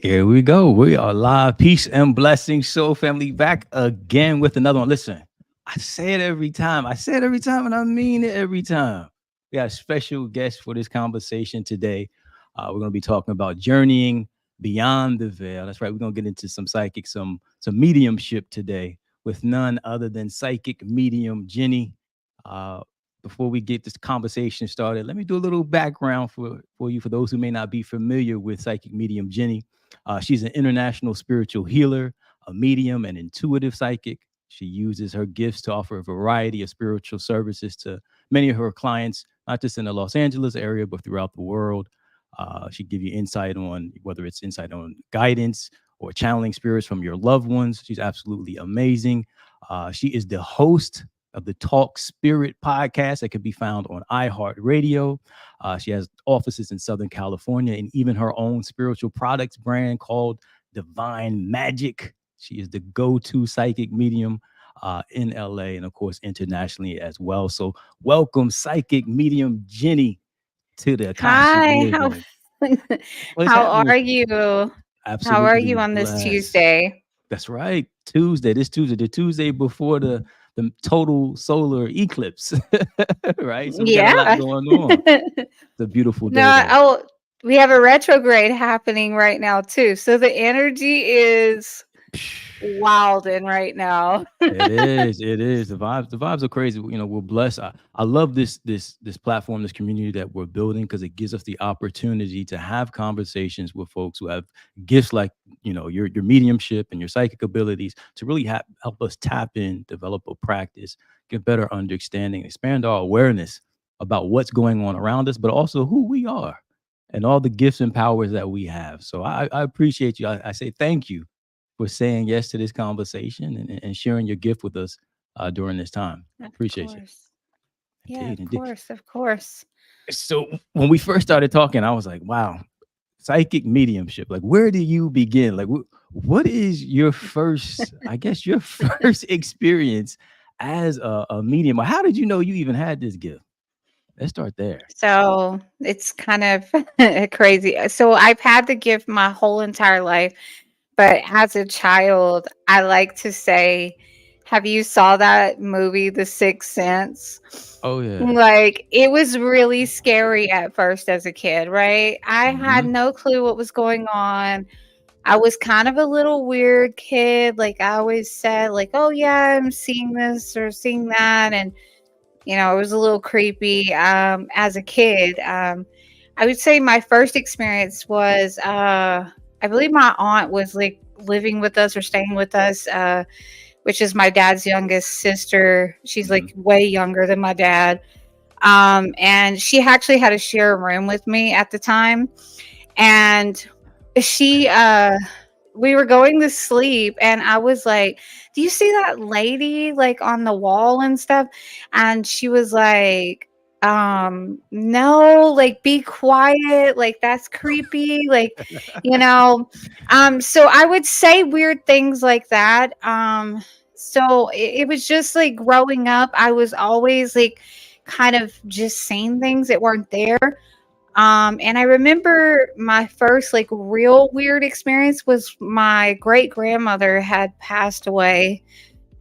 Here we go. We are live. Peace and blessings. Soul family back again with another one. Listen, I say it every time. I say it every time, and I mean it every time. We got a special guest for this conversation today. We're going to be talking about journeying beyond the veil. That's right. We're going to get into some psychic, some mediumship today with none other than Psychic Medium Ginny. Uh, Before we get this conversation started, let me do a little background for you, for those who may not be familiar with Psychic Medium Ginny. She's an international spiritual healer, a medium, and intuitive psychic. She uses her gifts to offer a variety of spiritual services to many of her clients, not just in the Los Angeles area, but throughout the world. She give you insight on whether it's insight on guidance or channeling spirits from your loved ones. She's absolutely amazing. She is the host of the Talk Spirit podcast that can be found on iHeartRadio. She has offices in Southern California and even her own spiritual products brand called Divine Magic. She is the go-to psychic medium in LA and, of course, internationally as well. So welcome, Psychic Medium Ginny, to the Akashic Hi, Living. What's how happening are with you? you? How are Absolutely you on this blessed. Tuesday? That's right. This Tuesday, the Tuesday before the total solar eclipse, right? So we got a lot Yeah. going on. It's a beautiful day, No, though. oh, we have a retrograde happening right now too. So the energy is wilding right now. It is. It is. The vibes are crazy. You know, we're blessed. I love this platform, this community that we're building, because it gives us the opportunity to have conversations with folks who have gifts like, you know, your mediumship and your psychic abilities to really help us tap in, develop a practice, get better understanding, expand our awareness about what's going on around us, but also who we are and all the gifts and powers that we have. So I appreciate you. I say thank you for saying yes to this conversation and sharing your gift with us during this time. Of Appreciate you. course. Yeah, Indeed, of indeed. course, of course. So when we first started talking, I was like, wow, psychic mediumship. Like, where do you begin? Like, what is your first, I guess, your first experience as a medium? Or how did you know you even had this gift? Let's start there. So it's kind of crazy. So I've had the gift my whole entire life, but as a child, I like to say, have you saw that movie, The Sixth Sense? Oh, yeah. Like, it was really scary at first as a kid, right? I had Hmm. no clue what was going on. I was kind of a little weird kid. Like, I always said, like, oh yeah, I'm seeing this or seeing that. And, it was a little creepy as a kid. I would say my first experience was, I believe my aunt was like living with us or staying with us, which is my dad's youngest sister. She's Hmm. like way younger than my dad. And she actually had to share a room with me at the time. And she, we were going to sleep, and I was like, do you see that lady like on the wall and stuff? And she was like, no, like, be quiet, like, that's creepy, like, so I would say weird things like that. So it was just like growing up, I was always like kind of just saying things that weren't there. And I remember my first like real weird experience was my great grandmother had passed away.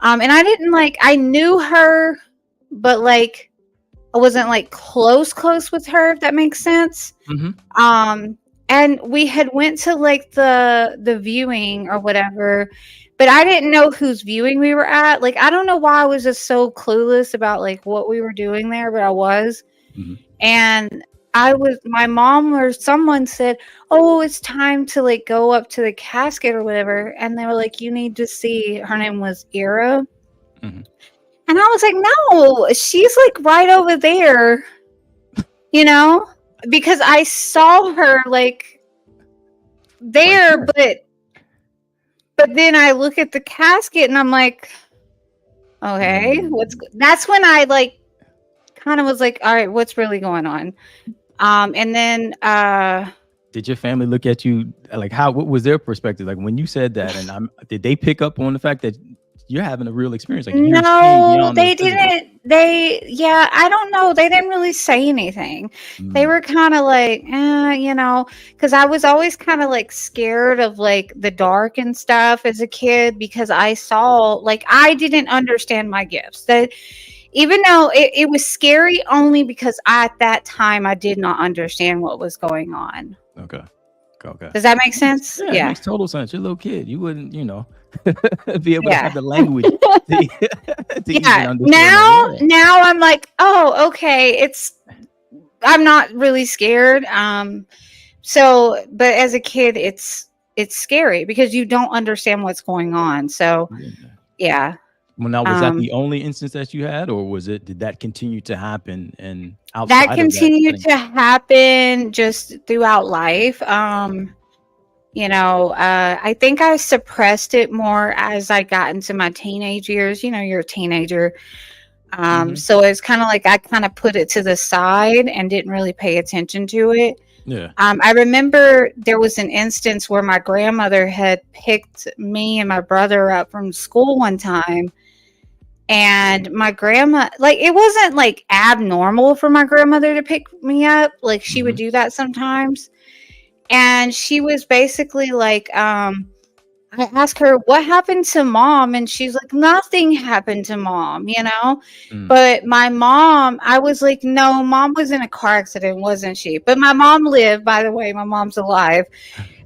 And I didn't I knew her, but like I wasn't like close with her, if that makes sense. Hmm. Um, and we had went to like the viewing or whatever, but I didn't know whose viewing we were at. Like, I don't know why I was just so clueless about like what we were doing there, but I was. Hmm. And my mom or someone said, oh, it's time to like go up to the casket or whatever. And they were like, you need to see, her name was Ira. Hmm. And I was like, no, she's like right over there, because I saw her like Right there, there. but then I look at the casket and I'm like, okay, Mm. that's when I like kind of was like, all right, what's really going on? And then Did your family look at you like what was their perspective? Like when you said that, and did they pick up on the fact that you're having a real experience? Like you're seeing no, beyond the they physical. didn't. I don't know. They didn't really say anything. They Mm, were kind of like, because I was always kind of like scared of like the dark and stuff as a kid because I saw, like, I didn't understand my gifts. That even though it was scary only because at that time I did not understand what was going on. okay. Okay. Does that make sense? Yeah, it Yeah. makes total sense. You're a little kid. You wouldn't, be able to Yeah. have the language to, to even Yeah. understand Now, that. now I'm like, oh, okay. I'm not really scared. So, but as a kid, it's scary because you don't understand what's going on. So, Yeah. Yeah. yeah. Well, now was that Um, the only instance that you had, or did that continue to happen and that outside of that continued setting? to happen just throughout life. I think I suppressed it more as I got into my teenage years. You know, you're a teenager. Hmm. So it's kind of like I kind of put it to the side and didn't really pay attention to it. Yeah. I remember there was an instance where my grandmother had picked me and my brother up from school one time. And my grandma, like, it wasn't like abnormal for my grandmother to pick me up. Like, she would Hmm. do that sometimes. And she was basically like, I asked her, what happened to mom? And she's like, nothing happened to mom, you know? Mm. But my mom, I was like, no, mom was in a car accident, wasn't she? But my mom lived, by the way, my mom's alive.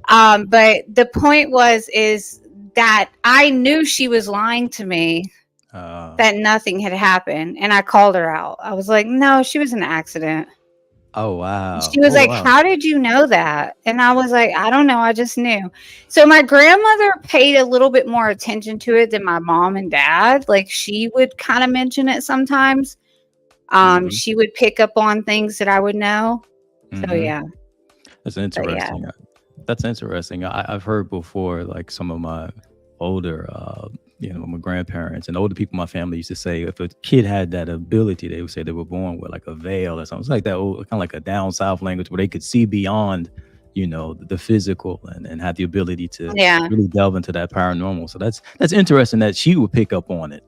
But the point is that I knew she was lying to me, Uh, that nothing had happened. And I called her out. I was like, no, she was in an accident. oh She wow. was Oh like, wow. how did you know that? And I was like, I don't know. I just knew. So my grandmother paid a little bit more attention to it than my mom and dad. Like, she would kind of mention it sometimes. Hmm. She would pick up on things that I would know. So Hmm. yeah. That's But yeah. interesting. That's interesting. I've heard before, like some of my older, my grandparents and older people in my family used to say if a kid had that ability, they would say they were born with like a veil or something. It's like that old, kind of like a down south language where they could see beyond, the physical and have the ability to Yeah. really delve into that paranormal. So that's interesting that she would pick up on it,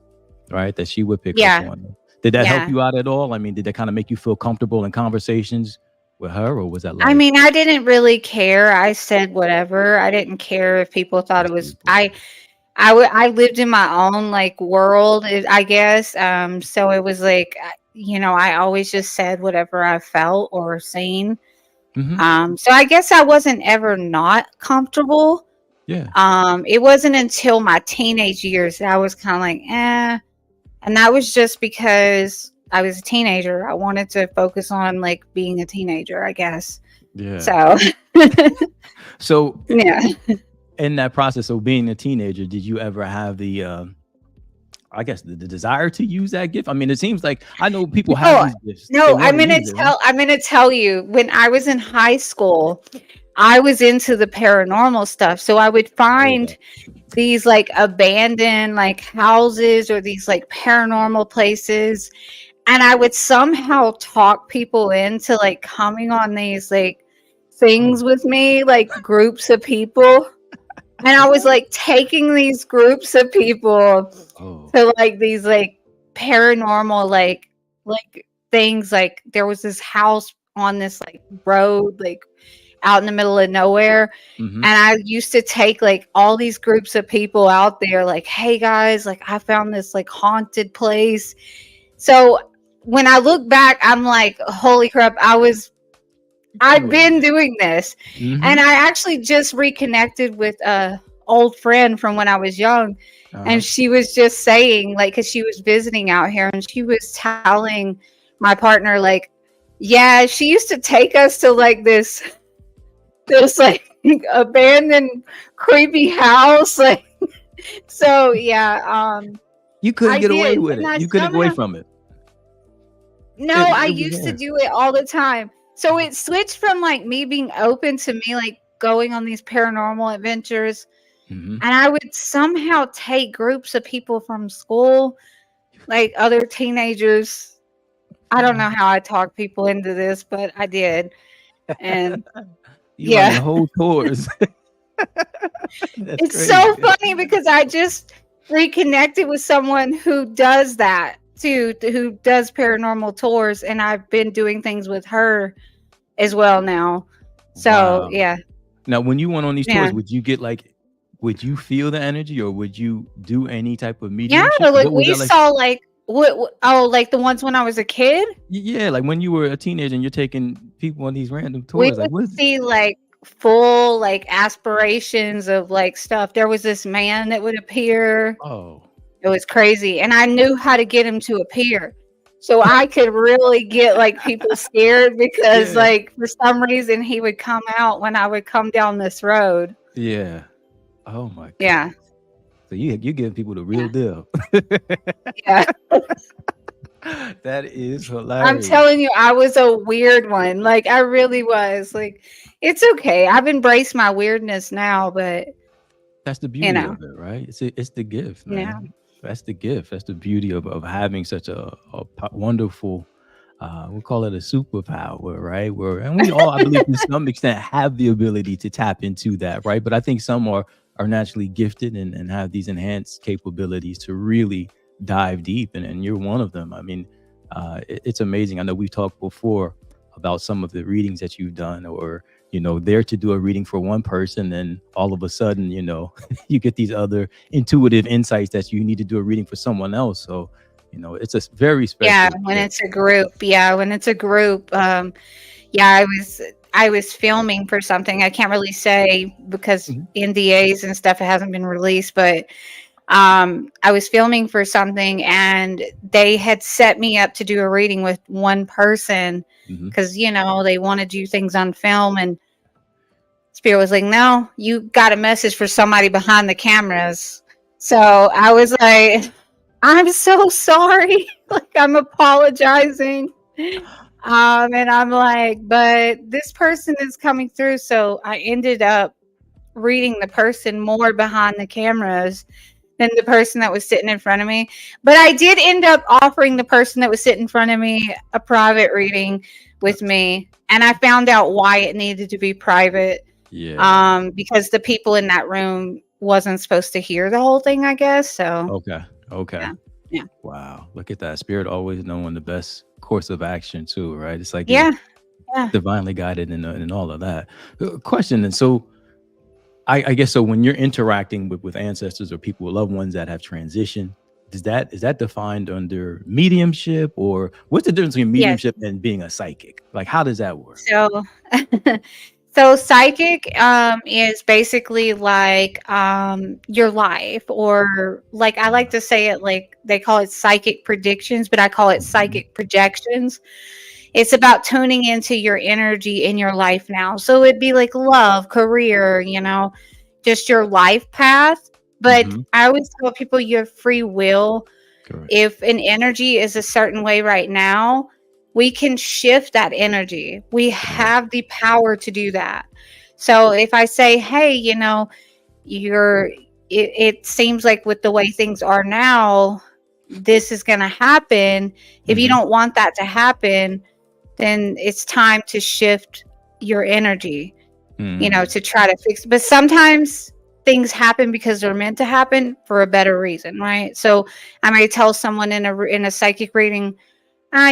right? That she would pick up Yeah. on it. Did that help Yeah. you out at all? I mean, did that kind of make you feel comfortable in conversations with her, or was that I like, mean, I didn't really care. I said whatever. I didn't care if people thought that's it was. beautiful. I lived in my own like world, I guess. So it was like, I always just said whatever I felt or seen. Hmm. So I guess I wasn't ever not comfortable. Yeah. It wasn't until my teenage years that I was kind of like, and that was just because I was a teenager. I wanted to focus on like being a teenager, I guess. Yeah. So So yeah. in that process of being a teenager, did you ever have I guess the desire to use that gift? I mean, it seems like I know people have No, these gifts. They no, want to use it, right? I'm gonna tell you, when I was in high school, I was into the paranormal stuff. So I would Heard that. find these like abandoned like houses or these like paranormal places. And I would somehow talk people into like coming on these like Oh, things with me, like groups of people. And I was like taking these groups of people oh, to like these like paranormal like things. Like, there was this house on this like road, like out in the middle of nowhere, mm-hmm. and I used to take like all these groups of people out there, like, hey guys, like, I found this like haunted place. So when I look back, I'm like, holy crap, I've been doing this. Mm-hmm. And I actually just reconnected with a old friend from when I was young. Uh-huh. And she was just saying, like, because she was visiting out here, and she was telling my partner, like, yeah, she used to take us to like this like abandoned creepy house. Like, so yeah, You couldn't I get away did. with And it. I You couldn't get away somehow, from it. no, It, I it was used to there. do it all the time. So it switched from like me being open to me like going on these paranormal adventures. Mm-hmm. And I would somehow take groups of people from school, like other teenagers. I don't know how I talked people into this, but I did. And You running yeah, whole tours. That's it's so crazy. funny because I just reconnected with someone who does that. too, who does paranormal tours, and I've been doing things with her as well now. So Wow. yeah, Now, when you went on these yeah, tours, would you get like, would you feel the energy, or would you do any type of yeah. mediumship? Like What was we that like? saw like oh, like the ones when I was a kid. Yeah, like when you were a teenager and you're taking people on these random We tours, like would what is? see like full like aspirations of like stuff. There was this man that would appear. Oh, It was crazy, and I knew how to get him to appear. So I could really get like people scared because yeah, like for some reason he would come out when I would come down this road. yeah. Oh my Yeah. goodness. So you giving people the real Yeah. deal. Yeah. That is I'm hilarious. telling you, I was a weird one. Like I really was. Like it's okay. I've embraced my weirdness now, but That's the you beauty know, of it, right? It's the gift, yeah. man. That's the gift. That's the beauty of having such a wonderful, we'll call it a superpower, right? Where, and we all, I believe, to some extent, have the ability to tap into that, right? But I think some are naturally gifted and have these enhanced capabilities to really dive deep, and you're one of them. I mean, it's amazing. I know we've talked before about some of the readings that you've done, or there to do a reading for one person, and all of a sudden, you get these other intuitive insights that you need to do a reading for someone else. So, it's a very Yeah, special when gift. it's a group. Yeah, when it's a group. Yeah, I was filming for something. I can't really say because Mhm. NDAs and stuff hasn't been released, but I was filming for something and they had set me up to do a reading with one person Mhm. because they want to do things on film, and Spirit was like, no, you got a message for somebody behind the cameras. So I was like, I'm so sorry. Like, I'm apologizing. And I'm like, but this person is coming through. So I ended up reading the person more behind the cameras than the person that was sitting in front of me. But I did end up offering the person that was sitting in front of me a private reading with me. And I found out why it needed to be private, Yeah. because the people in that room wasn't supposed to hear the whole thing, I guess. So Okay. Okay. yeah, yeah, Wow. Look at that. Spirit always knowing the best course of action too, right? It's like you're yeah, yeah. divinely guided and all of that. Question. And so I guess so when you're interacting with ancestors or people, loved ones that have transitioned, is that defined under mediumship, or what's the difference between Yes. mediumship and being a psychic? Like, how does that work? So, so psychic is basically like your life, or like I like to say it like they call it psychic predictions, but I call it Mhm. psychic projections. It's about tuning into your energy in your life now. So it'd be like love, career, just your life path. But Mhm. I always tell people you have free will. Correct. If an energy is a certain way right now, we can shift that energy. We Correct. have the power to do that. So if I say, hey, you're, it seems like with the way things are now, this is going to happen. If you Mhm. don't want that to happen, then it's time to shift your energy, Mm. to try to fix. But sometimes things happen because they're meant to happen for a better reason, right? So I may tell someone in a psychic reading,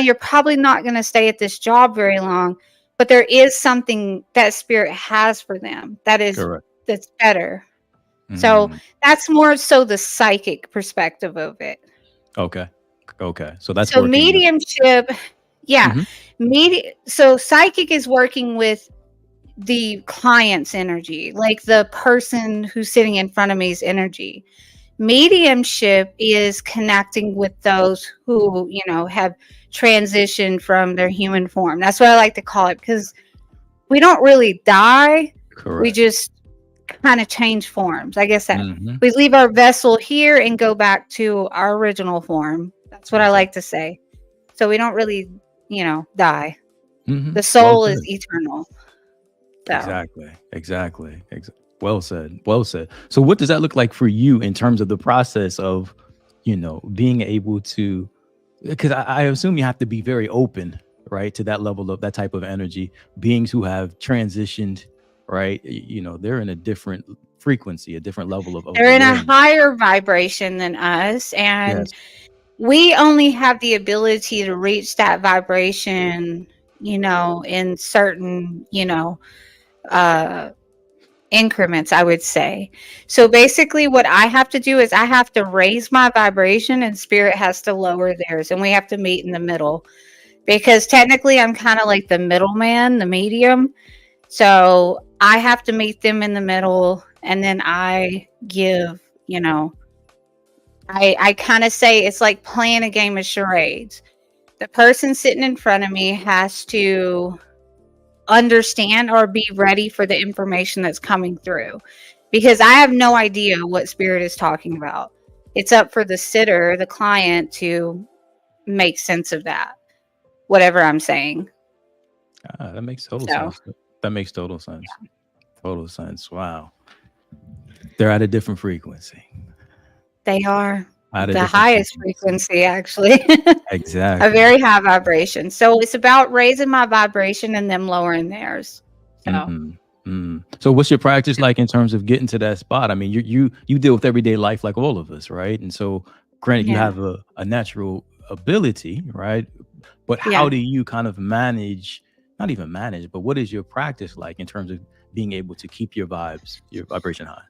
you're probably not going to stay at this job very long, but there is something that spirit has for them Correct. that's better. So Mm. that's more so the psychic perspective of it. Okay. Okay. So that's So working with. mediumship, yeah, Mhm. so psychic is working with the client's energy, like the person who's sitting in front of me's energy. Mediumship is connecting with those who, have transitioned from their human form. That's what I like to call it, because we don't really die. We Correct. just kind of change forms. I guess that Mhm. we leave our vessel here and go back to our original form. That's what I like Exactly. to say. So we don't really, die. Mhm. The Well soul is said. eternal. So Exactly. Exactly. Well said. Well said. So what does that look like for you in terms of the process of, being able to, because I assume you have to be very open, right, to that level of that type of energy. Beings who have transitioned, right? They're in a different frequency, a different level of they're in a awareness. higher vibration than us. And Yes. we only have the ability to reach that vibration, in certain, uh, increments, I would say. So basically, what I have to do is I have to raise my vibration, and spirit has to lower theirs, and we have to meet in the middle. Because technically, I'm kind of like the middleman, the medium. So I have to meet them in the middle, and then I give, I kind of say it's like playing a game of charades. The person sitting in front of me has to understand or be ready for the information that's coming through, because I have no idea what spirit is talking about. It's up for the sitter, the client, to make sense of that, whatever I'm saying. That makes total So sense. That makes total sense. Total sense. Wow. They're at a different frequency. they are At a the different highest frequency, actually. A Exactly. very high vibration. So it's about raising my vibration and them lowering theirs. So So what's your practice like in terms of getting to that spot? I mean, you deal with everyday life like all of us, right? And so granted, you yeah, have a natural ability, right? But how yeah. do you kind of manage, not even manage, but what is your practice like in terms of being able to keep your vibration high?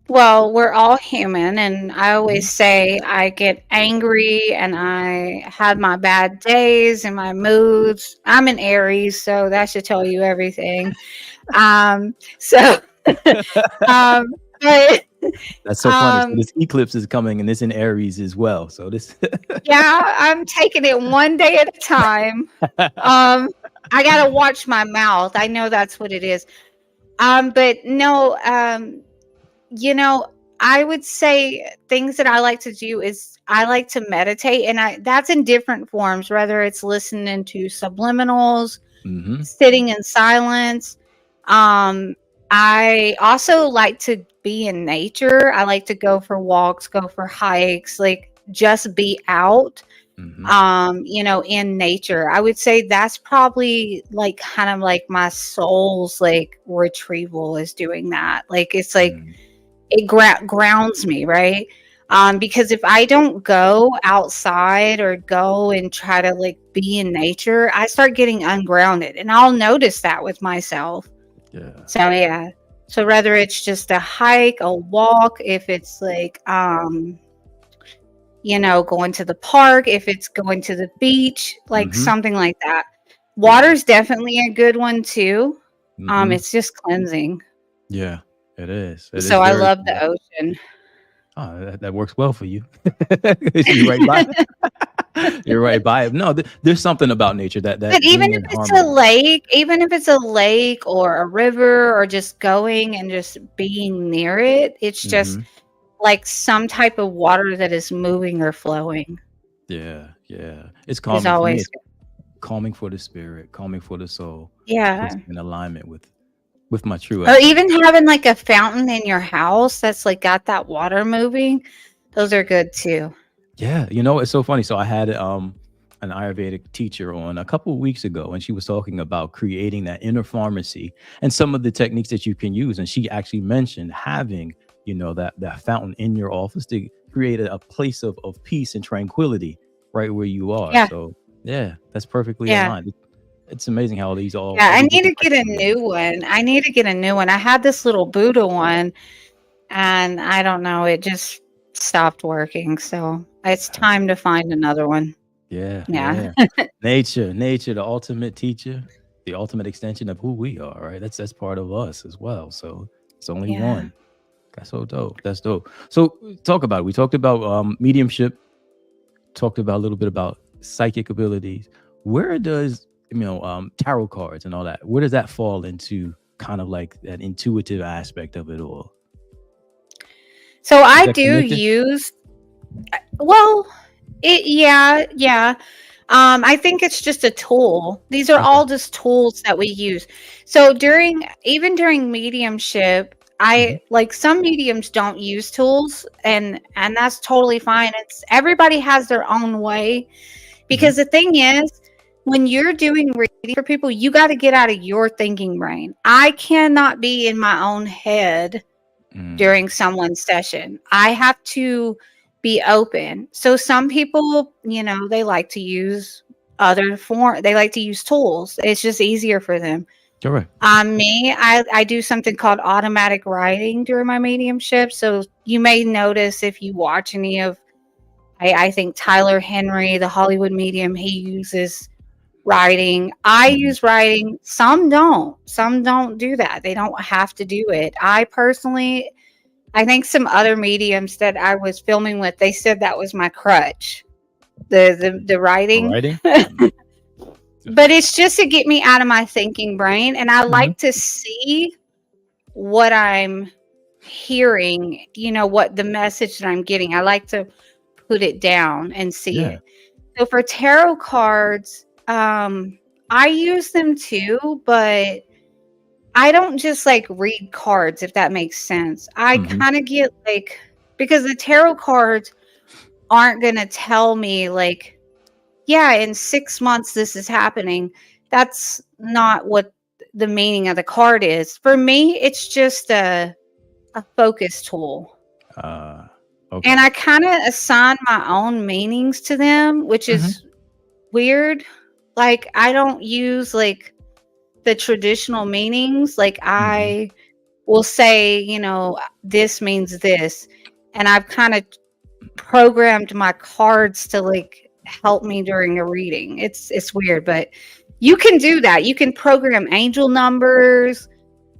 Well, we're all human, and I always Mhm. say I get angry and I have my bad days and my moods. I'm an Aries, so that should tell you everything. So, um, but That's so funny. So um, this eclipse is coming and it's in Aries as well. So this yeah, I'm taking it one day at a time. Um, I gotta watch my mouth. I know that's what it is. But no, you know, I would say things that I like to do is I like to meditate, and that's in different forms, whether it's listening to subliminals, hmm sitting in silence. Um, I also like to be in nature. I like to go for walks, go for hikes, like just be out, hmm in nature. I would say that's probably like kind of like my soul's like retrieval is doing that. Like it's like it grounds me, right? Because if I don't go outside or go and try to like be in nature, I start getting ungrounded, and I'll notice that with myself. Yeah. So yeah. So whether it's just a hike, a walk, if it's like going to the park, if it's going to the beach, like hmm something like that. Yeah. Water's definitely a good one too. hmm It's just cleansing. Yeah. It is. It is So I very love cool. the ocean. Oh, that works well for you. You're right by. You're right by it. No, there's something about nature that But being in harmony. even if it's a lake or a river or just going and just being near it, it's just hmm like some type of water that is moving or flowing Yeah. Yeah. It's is calming for me. always It's calming for the spirit, calming for the soul. Puts yeah. me in alignment with my true Or essence. even having like a fountain in your house that's like got that water moving. Those are good too. Yeah, it's so funny. So I had an Ayurvedic teacher on a couple of weeks ago, and she was talking about creating that inner pharmacy and some of the techniques that you can use. And she actually mentioned having, that fountain in your office to create a place of peace and tranquility right where you are. Yeah. So yeah, that's perfectly Yeah. aligned. It's amazing how Yeah. all I these need to different get a practices work. new one. I need to get a new one. I had this little Buddha one and I don't know, it just stopped working. So it's time to find another one. Yeah, Yeah. yeah. Nature, the ultimate teacher, the ultimate extension of who we are, right? That's part of us as well. So it's only Yeah. one. That's so dope. That's dope. So talk about it. We talked about mediumship, talked about a little bit about psychic abilities. Where does tarot cards and all that, where does that fall into kind of like that intuitive aspect of it all? So Is I that do connected? use well, yeah. I think it's just a tool. These are Okay. all just tools that we use. So during mediumship, hmm I like some mediums don't use tools, and that's totally fine. It's everybody has their own way, hmm because the thing is, when you're doing reading for people, you got to get out of your thinking brain. I cannot be in my own head Mm, during someone's session. I have to be open. So some people, they like to use they like to use tools. It's just easier for them. Correct. Me, I do something called automatic writing during my mediumship. So you may notice if you watch any of, I think Tyler Henry, the Hollywood medium, he uses writing. I use writing. Some don't. Some don't do that. They don't have to do it. I personally, I think some other mediums that I was filming with, they said that was my crutch. The writing. Writing. But it's just to get me out of my thinking brain. And I like to see what I'm hearing, what the message that I'm getting. I like to put it down and see it. So for tarot cards, I use them too, but I don't just like read cards, if that makes sense. I kind of get like, because the tarot cards aren't going to tell me like, yeah, in 6 months this is happening. That's not what the meaning of the card is. For me, it's just a focus tool. Okay. And I kind of assign my own meanings to them, which is weird. Like, I don't use like the traditional meanings. Like, I will say, this means this. And I've kind of programmed my cards to like help me during a reading. It's weird, but you can do that. You can program angel numbers,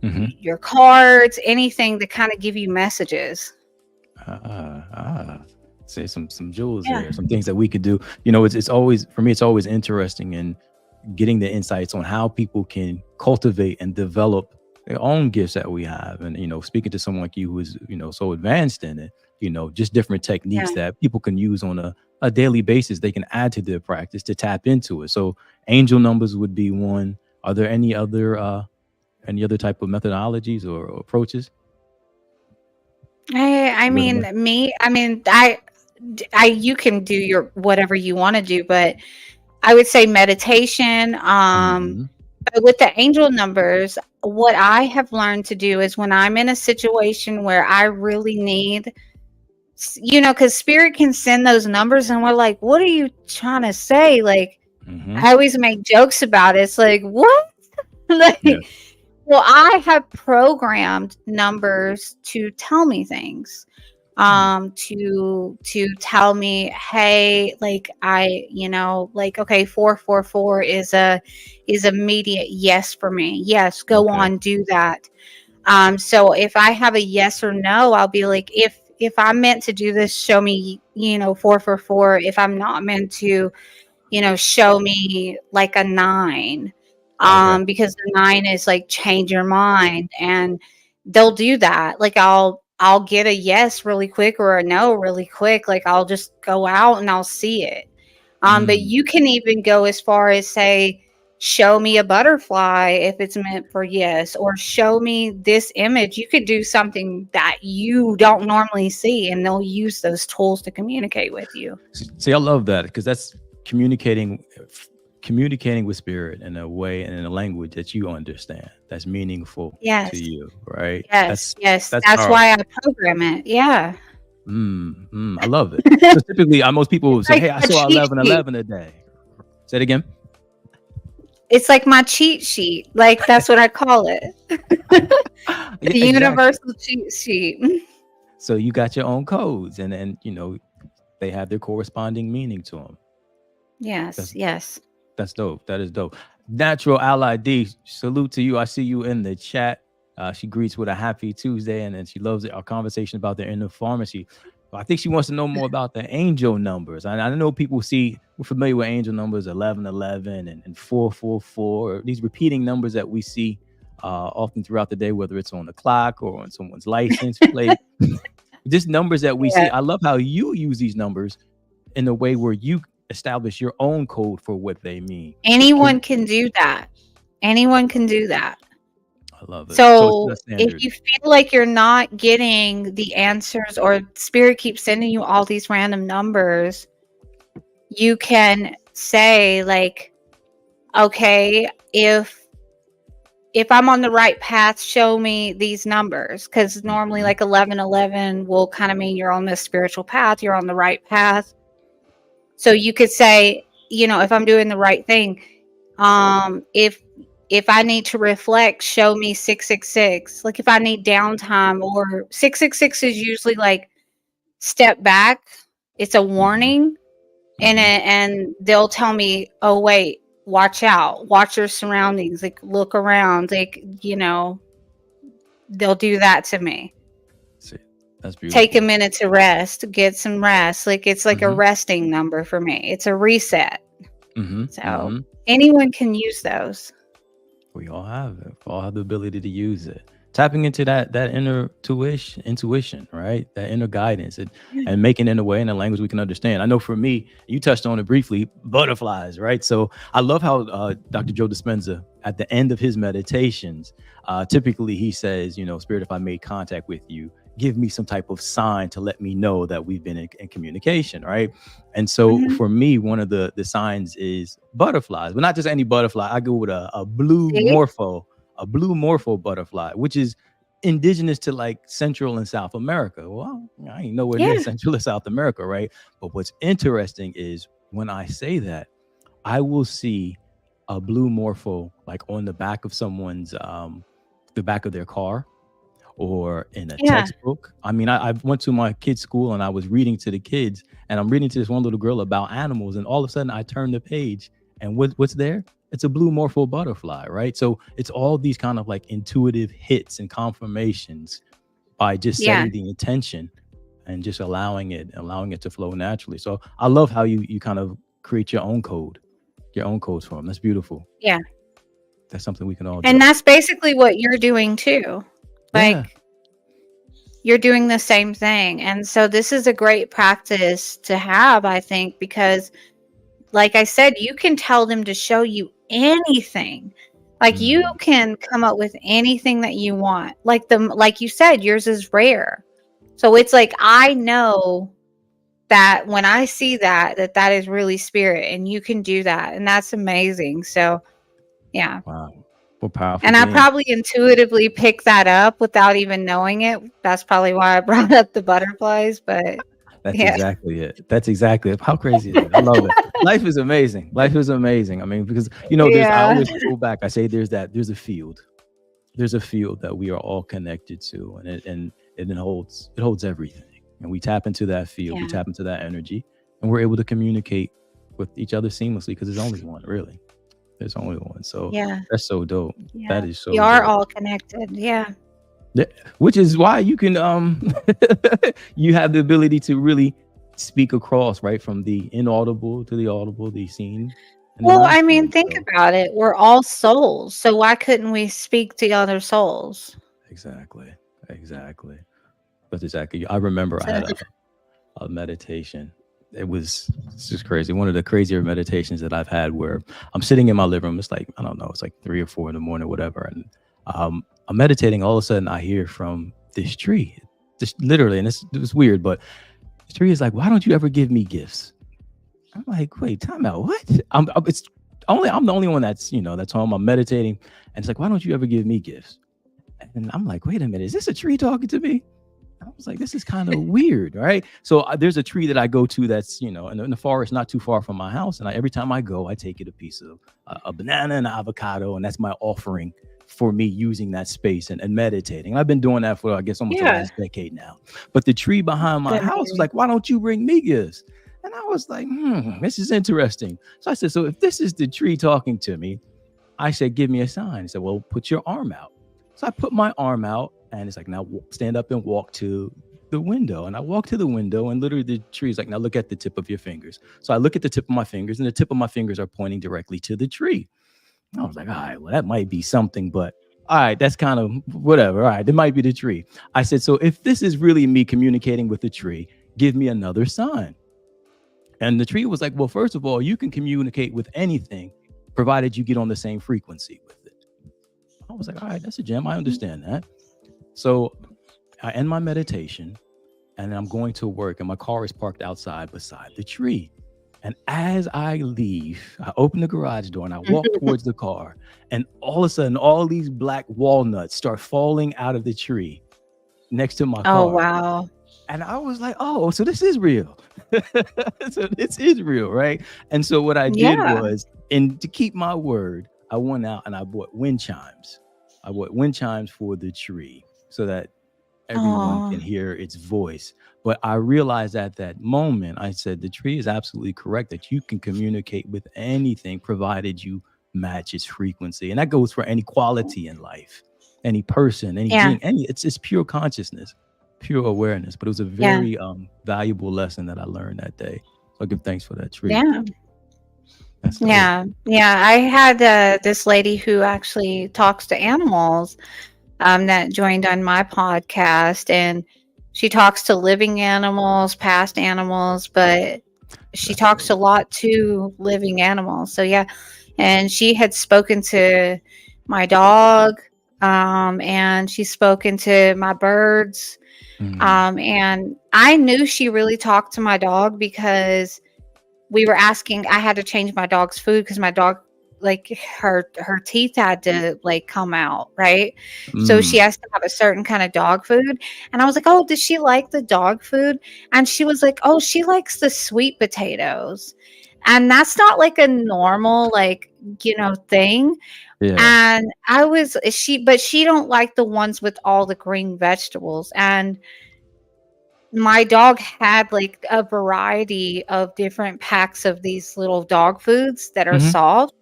your cards, anything to kind of give you messages. Say some jewels there, some things that we could do. It's always, for me, it's always interesting in getting the insights on how people can cultivate and develop their own gifts that we have. And, speaking to someone like you who is, so advanced in it, just different techniques that people can use on a daily basis, they can add to their practice to tap into it. So angel numbers would be one. Are there any other type of methodologies or approaches? You can do your whatever you want to do, but I would say meditation. But with the angel numbers, what I have learned to do is when I'm in a situation where I really need, because spirit can send those numbers and we're like, what are you trying to say? Like, I always make jokes about it. It's like, what? Well, I have programmed numbers to tell me things, to tell me, hey, like okay, 444 is immediate yes for me. Yes, go on, do that. So if I have a yes or no, I'll be like, if I'm meant to do this, show me, 444. If I'm not meant to, show me like a 9. Because the 9 is like change your mind, and they'll do that. Like I'll get a yes really quick or a no really quick. Like I'll just go out and I'll see it. But you can even go as far as say, show me a butterfly if it's meant for yes, or show me this image. You could do something that you don't normally see, and they'll use those tools to communicate with you. See, I love that, because that's communicating with spirit in a way and in a language that you understand, that's meaningful to you, right? That's why I program it. I love it. So typically most people will say, hey, I saw 11 a day. Say it again. It's like my cheat sheet. Like, that's what I call it. The universal cheat sheet. So you got your own codes, and they have their corresponding meaning to them. Yes. That's dope. That is dope. Natural Ally D, salute to you. I see you in the chat. She greets with a happy Tuesday, and she loves our conversation about the inner pharmacy. I think she wants to know more about the angel numbers. I know people we're familiar with angel numbers 1111 and 444, these repeating numbers that we see often throughout the day, whether it's on the clock or on someone's license plate. Just numbers that we see. I love how you use these numbers in a way where you establish your own code for what they mean. Anyone can do that. I love it. So if you feel like you're not getting the answers, or spirit keeps sending you all these random numbers, you can say like, okay, if if I'm on the right path, show me these numbers. Because normally, Mhm. like 1111 will kind of mean you're on this spiritual path, you're on the right path. So you could say, you know, if I'm doing the right thing, if I need to reflect, show me 666. Like if I need downtime, or 666 is usually like step back. It's a Mhm. warning, Mhm. and they'll tell me, oh wait, watch out, watch your surroundings, like look around, like, you know, they'll do that to me. See, that's Take a beautiful. minute to rest, get some rest. Like it's like a Mhm. resting number for me. It's a reset. Mhm. So Mhm. anyone can use those. We all have it. We all have the ability to use it. Tapping into that inner intuition, right? That inner guidance, Yeah. and making it in a way, in a language we can understand. I know for me, you touched on it briefly, butterflies, right? So I love how Dr. Joe Dispenza, at the end of his meditations, typically he says, you know, Spirit, if I made contact with you, give me some type of sign to let me know that we've been in communication, right? And so Hmm. for me, one of the signs is butterflies, but not just any butterfly. I go with See? a blue morpho butterfly, which is indigenous to like Central and South America. Well, I ain't nowhere near Yeah. Central and South America, right? But what's interesting is when I say that, I will see a blue morpho like on the back of someone's the back of their car, or in a Yeah. textbook. I mean, I went to my kid's school and I was reading to the kids, and I'm reading to this one little girl about animals, and all of a sudden I turn the page, and what's there? It's a blue morpho butterfly, right? So it's all these kind of like intuitive hits and confirmations by just Yeah. setting the intention and just allowing it to flow naturally. So I love how you kind of create your own codes for them. That's beautiful. Yeah. That's something we can all And do. that's basically what you're doing too. Yeah. Like you're doing the same thing. And so this is a great practice to have, I think, because like I said, you can tell them to show you anything. Like you Mm, can come up with anything that you want. Like you said, yours is rare. So it's like I know that when I see that, that is really spirit, and you can do that, and that's amazing. So yeah. wow. What powerful And I beings. probably intuitively picked that up without even knowing it. That's probably why I brought up the butterflies, but That's yeah. exactly it. That's exactly it. How crazy is that? I love it. Life is amazing. Life is amazing. I mean, because you know, I Yeah. always go back. I say there's a field. There's a field that we are all connected to, and it holds everything. And we tap into that field, we Yeah. tap into that energy, and we're able to communicate with each other seamlessly because there's only one, really. There's only one. So Yeah. that's so dope. Yeah. That is We so are dope. all connected. Yeah. Yeah, which is why you can you have the ability to really speak across, right, from the inaudible to the audible, the seen and the Well, I mean, unseen. think So about it. We're all souls. So why couldn't we speak to other souls? exactly, exactly. That's exactly. I remember I So had a meditation. It's just crazy. One of the crazier meditations that I've had, where I'm sitting in my living room. It's like, I don't know, it's like 3 or 4 in the morning, whatever. And I'm meditating. All of a sudden, I hear from this tree, just literally, and it's weird, but the tree is like, "Why don't you ever give me gifts?" I'm like, "Wait, time out. What?" It's only I'm the only one that's that's home. I'm meditating, and it's like, "Why don't you ever give me gifts?" And I'm like, "Wait a minute, is this a tree talking to me?" I was like, this is kind of weird, right? So there's a tree that I go to that's, in the forest, not too far from my house. And every time I go, I take it a piece of a banana and an avocado. And that's my offering for me using that space and meditating. And I've been doing that for, I guess, almost the yeah, last decade now. But the tree behind my that's house was amazing. like, why don't you bring me gifts? And I was like, this is interesting. So I said, so if this is the tree talking to me, I said, give me a sign. He said, well, put your arm out. So I put my arm out, and it's like, now stand up and walk to the window. And I walk to the window, and literally the tree is like, now look at the tip of your fingers. So I look at the tip of my fingers, and the tip of my fingers are pointing directly to the tree. I was like, all right, well, that might be something, but all right, that's kind of whatever. All right, it might be the tree. I said, so if this is really me communicating with the tree, give me another sign. And the tree was like, well, first of all, you can communicate with anything provided you get on the same frequency with it. I was like, all right, that's a gem. I understand that. So I end my meditation, and I'm going to work, and my car is parked outside beside the tree. And as I leave, I open the garage door and I walk towards the car. And all of a sudden, all these black walnuts start falling out of the tree next to my Oh, car. wow. And I was like, oh, so this is real. So this is real, right? And so what I did Yeah. was, and to keep my word, I went out and I bought wind chimes. I bought wind chimes for the tree so that everyone Oh, can hear its voice. But I realized at that moment, I said, the tree is absolutely correct that you can communicate with anything provided you match its frequency. And that goes for any quality in life, any person, any yeah. being, it's pure consciousness, pure awareness. But it was a Yeah. very valuable lesson that I learned that day. So I give thanks for that tree. Yeah. That's dope. Yeah. Yeah. I had this lady who actually talks to animals that joined on my podcast, and she talks to living animals, past animals, but she That's talks a dope. lot to living animals. So yeah, and she had spoken to my dog, and she's spoken to my birds, Mm, and I knew she really talked to my dog because we were asking. I had to change my dog's food because my dog, like, her teeth had to like come out, right? So she mm. has to have a certain kind of dog food. And I was like, oh, does she like the dog food? And she was like, oh, she likes the sweet potatoes. And that's not like a normal, like, thing. Yeah. And I was but she don't like the ones with all the green vegetables. And my dog had like a variety of different packs of these little dog foods that are Hmm. soft,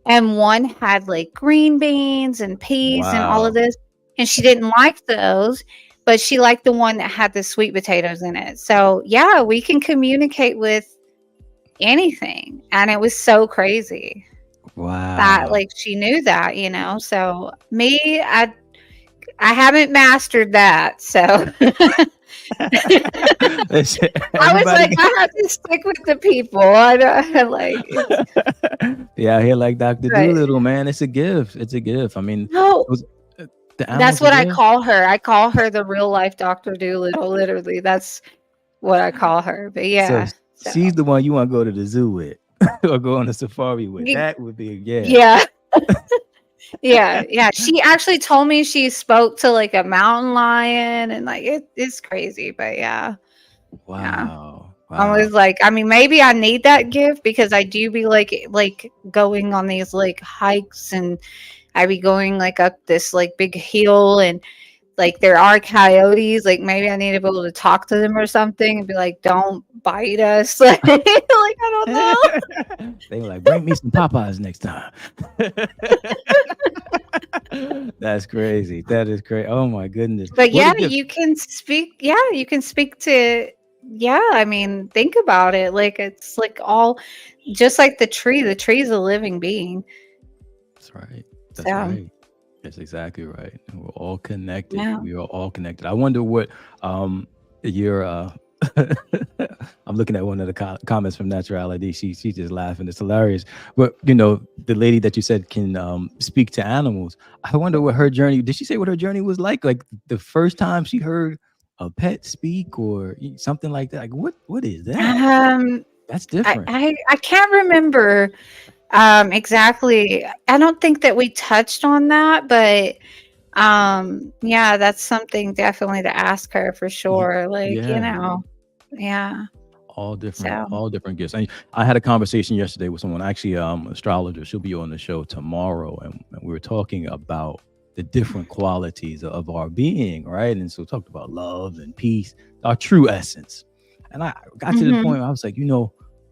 and one had like green beans and peas and all of Wow. this, and she didn't like those, but she liked the one that had the sweet potatoes in it. So yeah, we can communicate with anything, and it was so crazy that Wow. like she knew that, so me, I haven't mastered that, so Listen, I was everybody like, I have to stick with the people. I don't like it's yeah, here like Dr. right. Doolittle, man. It's a gift. It's a gift. I mean, No, those, the that's animals are what I there. call her. I call her the real life Dr. Doolittle. Literally, that's what I call her. But So yeah, so she's the one you want to go to the zoo with or go on a safari with. y- That would be, yeah. yeah, yeah. She actually told me she spoke to like a mountain lion, and like it's crazy. But yeah, yeah. Wow. I was Wow. like, I mean, maybe I need that gift because I do be like going on these like hikes, and I be going like up this like big hill, and like there are coyotes. Like maybe I need to be able to talk to them or something and be like, don't bite us. Like, I don't know. They were like, bring me some Popeyes next time. That's crazy. That is crazy. Oh my goodness. But What a yeah, gift. you can speak. Yeah, you can speak to. Yeah, I mean, think about it. Like it's like all just like the tree. The tree is a living being. That's right. That's So right. That's exactly right. And we're all connected. yeah. We are all connected. I wonder what your I'm looking at one of the comments from Naturality. She's just laughing. It's hilarious. But the lady that you said can speak to animals. I wonder what her journey. Did she say what her journey was like? Like the first time she heard a pet speak or something like that. Like what is that? Um, That's I different. I, I can't remember exactly. I don't think that we touched on that, but yeah, that's something definitely to ask her for Ye- sure. Like, Yeah. yeah. So, All different gifts. I had a conversation yesterday with someone, actually, astrologer. She'll be on the show tomorrow, and we were talking about the different qualities of our being, right? And so we talked about love and peace, our true essence. And I got to the mhm. point where I was like,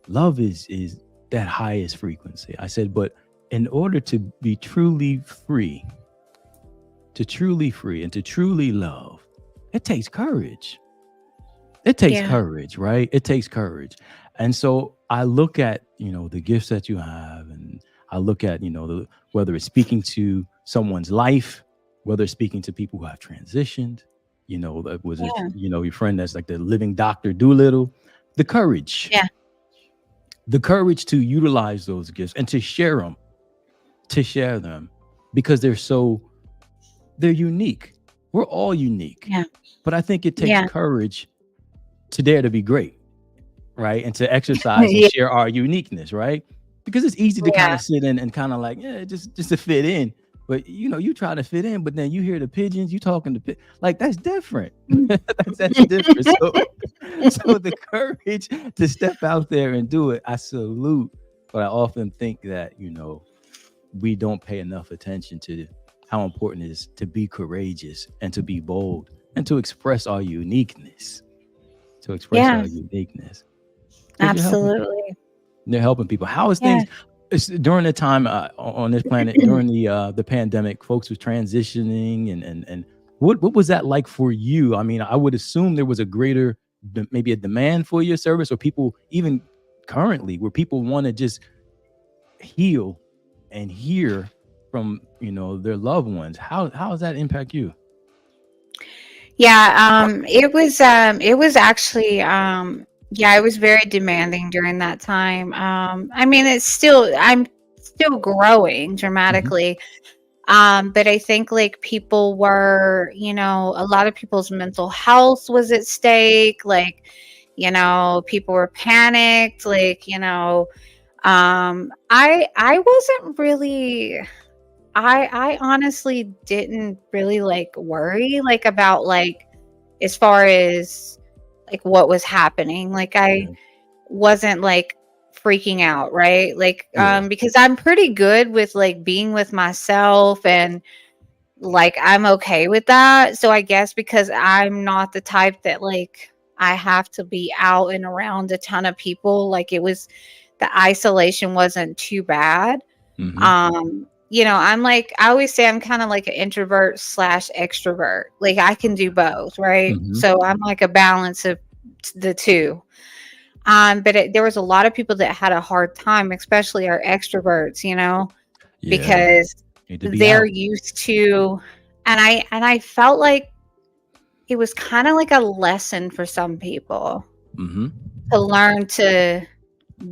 love is that highest frequency. I said, but in order to be truly free, and to truly love, it takes courage. It takes Yeah. courage, right? It takes courage. And so I look at, the gifts that you have, and I look at, whether it's speaking to someone's life, whether it's speaking to people who have transitioned, that was it, Yeah. your friend that's like the living Dr. Doolittle, the courage, Yeah. the courage to utilize those gifts and to share them because they're unique. We're all unique. Yeah. But I think it takes Yeah. courage to dare to be great. right? And to exercise and Yeah. share our uniqueness, right? Because it's easy to kind Yeah. of sit in and kind of like, yeah, just to fit in. But you try to fit in, but then you hear the pigeons, you talking to like that's different. That's different. So so the courage to step out there and do it, I salute. But I often think that, we don't pay enough attention to how important it is to be courageous and to be bold and to express our uniqueness. To express Yeah. our uniqueness. Because Absolutely. you're helping people. How is Yeah. things during the time on this planet during the pandemic? Folks was transitioning, and what was that like for you? I mean, I would assume there was a greater maybe a demand for your service, or people even currently where people want to just heal and hear from their loved ones. How does that impact you? Yeah, it was actually yeah, it was very demanding during that time. I mean, I'm still growing Hmm. dramatically. But I think like people were, a lot of people's mental health was at stake, like, people were panicked, like, I wasn't really I honestly didn't really like worry like about like as far as like what was happening. Like I Yeah, wasn't like freaking out, right? Like yeah, because I'm pretty good with like being with myself and like I'm okay with that. So I guess because I'm not the type that like I have to be out and around a ton of people, like it was the isolation wasn't too bad. hmm, I'm like I always say I'm kind of like an introvert slash extrovert. Like I can do both, right? hmm, So I'm like a balance of the two. But there was a lot of people that had a hard time, especially our extroverts, yeah. because Need to be they're out. used to, and I felt like it was kind of like a lesson for some people Hmm. to learn to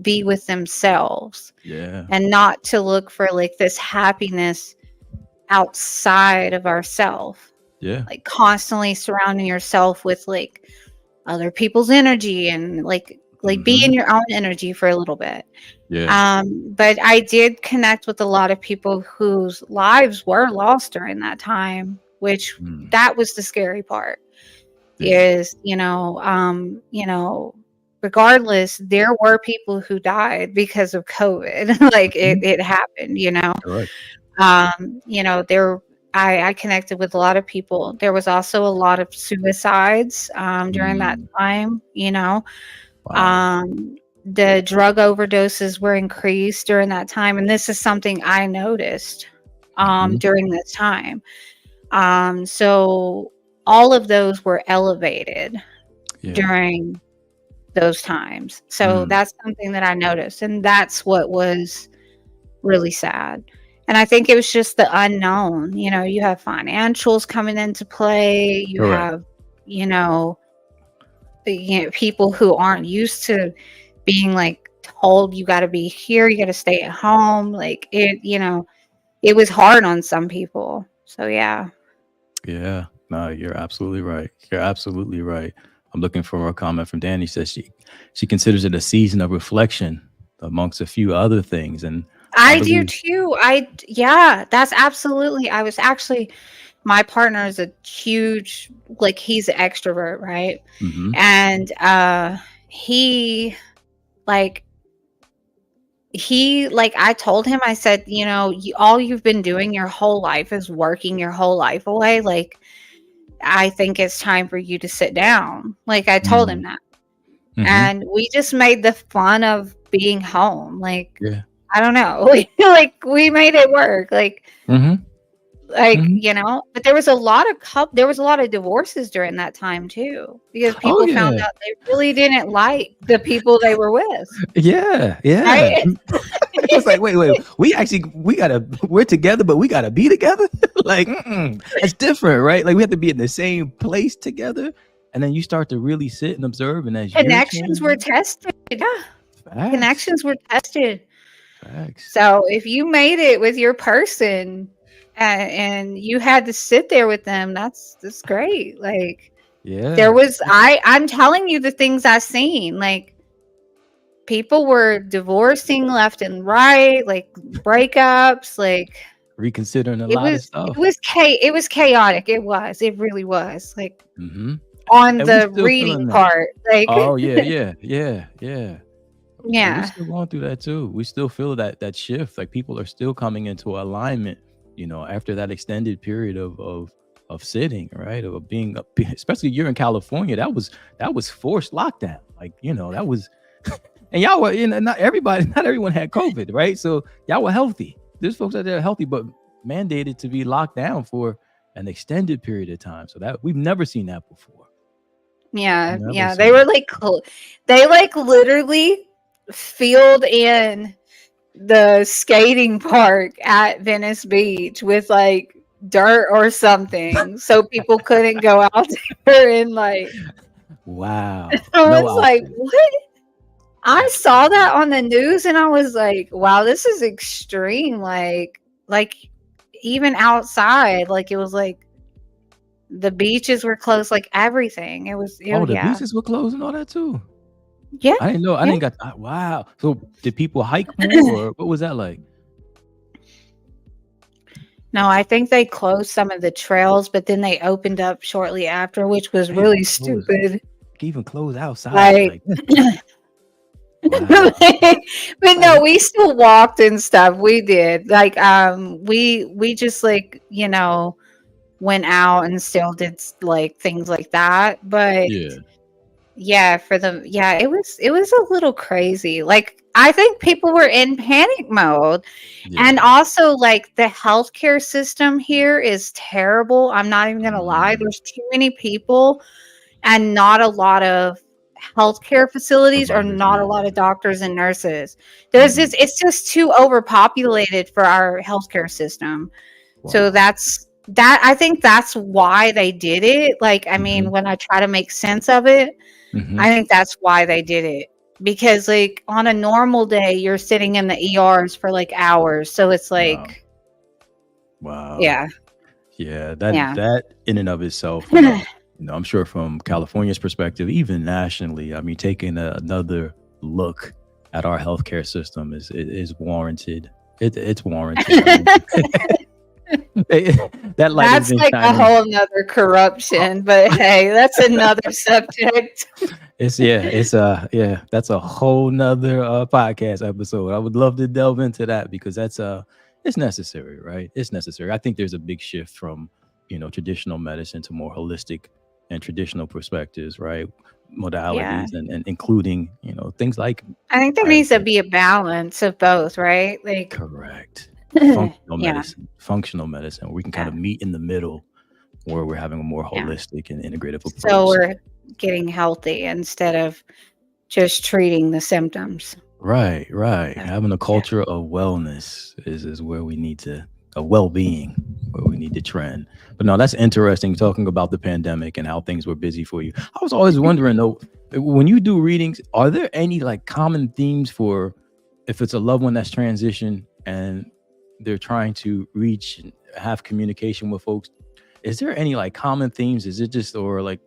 be with themselves Yeah, and not to look for like this happiness outside of ourself, yeah. like constantly surrounding yourself with like other people's energy and like be in Hmm. your own energy for a little bit. Yeah. But I did connect with a lot of people whose lives were lost during that time, which Mm. that was the scary part. Yeah. Is regardless, there were people who died because of COVID. Like Mhm. it happened. Correct. There I connected with a lot of people. There was also a lot of suicides during that Mm. time. Wow. Um, the drug overdoses were increased during that time, and this is something I noticed Mhm. during this time. So all of those were elevated Yeah. during those times. So Mm. that's something that I noticed, and that's what was really sad. And I think it was just the unknown. You have financials coming into play. You Correct. have, you know, people who aren't used to being like told you got to be here, you got to stay at home. Like it was hard on some people. So yeah. Yeah. No, you're absolutely right. You're absolutely right. I'm looking for a comment from Danny. Says she considers it a season of reflection amongst a few other things, and I I do believe. too. Yeah, that's absolutely. I was actually my partner is a huge like he's an extrovert, right? Hmm. And he like I told him I said, all you've been doing your whole life is working your whole life away. Like I think it's time for you to sit down. Like I told him Mm. that. Hmm. And we just made the fun of being home. Like Yeah. I don't know. Like we made it work. Hmm. Hmm. But there was a lot of there was a lot of divorces during that time too because Oh people found yeah. out they really didn't like the people they were with, Yeah. Yeah. right? It's like, wait, we're together, but we gotta be together. Like, it's different, right? Like, we have to be in the same place together, and then you start to really sit and observe, and as you're Connections were changing, tested. Yeah, facts, connections were tested. facts, So if you made it with your person and you had to sit there with them, that's great. Like yeah, there was I'm telling you the things I seen. Like people were divorcing left and right, like breakups, like Reconsidering a it lot of was stuff. it was chaotic. It really was. Like Hmm. on And we the still reading feeling that. part, like Oh yeah, yeah, yeah, yeah. Yeah, we yeah. still going through that too. We still feel that shift. Like people are still coming into alignment, after that extended period of sitting, right? Of being especially you're in California, that was forced lockdown. Like, that was and y'all were, not everybody, not everyone had COVID, right? So y'all were healthy. There's folks out there healthy, but mandated to be locked down for an extended period of time. So that we've never seen that before. Yeah, Never yeah. They seen were that. like they like literally filled in the skating park at Venice Beach with like dirt or something so people couldn't go out there and like Wow. I No was like, outfit. what? I saw that on the news and I was like, wow, this is extreme. Like even outside, like it was like the beaches were closed, like everything. Oh, the Yeah. beaches were closed and all that too. Yeah. I didn't know. I Yeah. didn't got. Wow. So did people hike more, or what was that like? No, I think they closed some of the trails, but then they opened up shortly after, which was They even really close. stupid. Can even close outside. Like, Like, but wow. no, Like, we still walked and stuff. We did. Like, we just like, went out and still did like things like that. But yeah, yeah, it was a little crazy. Like, I think people were in panic mode. And yeah. also, like, the healthcare system here is terrible. I'm not even gonna lie. Mm, There's too many people and not a lot of healthcare facilities or providers. not a Yeah. lot of doctors and nurses. Mm, It's just too overpopulated for our healthcare system. So wow. I think that's why they did it. Like, I mean, Hmm. when I try to make sense of it, Hmm. I think that's why they did it. Because like on a normal day, you're sitting in the ERs for like hours. So it's Wow. like, Wow. yeah, Yeah. That yeah. that in and of itself, I'm sure from California's perspective, even nationally, I mean, taking another look at our healthcare system is warranted. It's warranted. I mean, that light has That's been like a shining. whole nother corruption, but hey, that's another subject. That's a whole nother podcast episode. I would love to delve into that because it's necessary, right? It's necessary. I think there's a big shift from traditional medicine to more holistic and traditional perspectives, right? Yeah. Modalities and including things like I think there needs to ayurveda. be a balance of both, right? Like, Correct. yeah, Functional medicine, where we can kind yeah, of meet in the middle, where we're having a more yeah. holistic and integrative So approach. we're getting healthy instead of just treating the symptoms. Right, right. So, Having a yeah. culture of wellness is where we need to, a well-being, where we need to trend. But no, that's interesting talking about the pandemic and how things were busy for you. I was always wondering though, when you do readings, are there any like common themes for if it's a loved one that's transitioned and they're trying to reach and have communication with folks? Is there any like common themes? Is it just or like,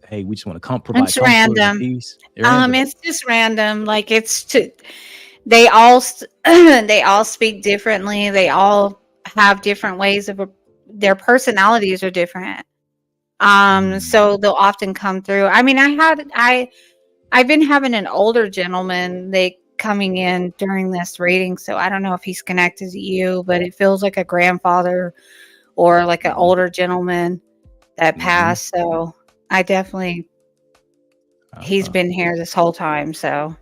hey, we just want to provide It's comfort and random. peace? Random. It's just random. Like they all they all speak differently. They all have different ways of their personalities are different. So Mm. they'll often come through. I mean, I've been having an older gentleman they coming in during this reading, so I don't know if he's connected to you, but it feels like a grandfather or like an Mhm. older gentleman that Mhm. passed. So I definitely he's Uh-huh. been here this whole time. So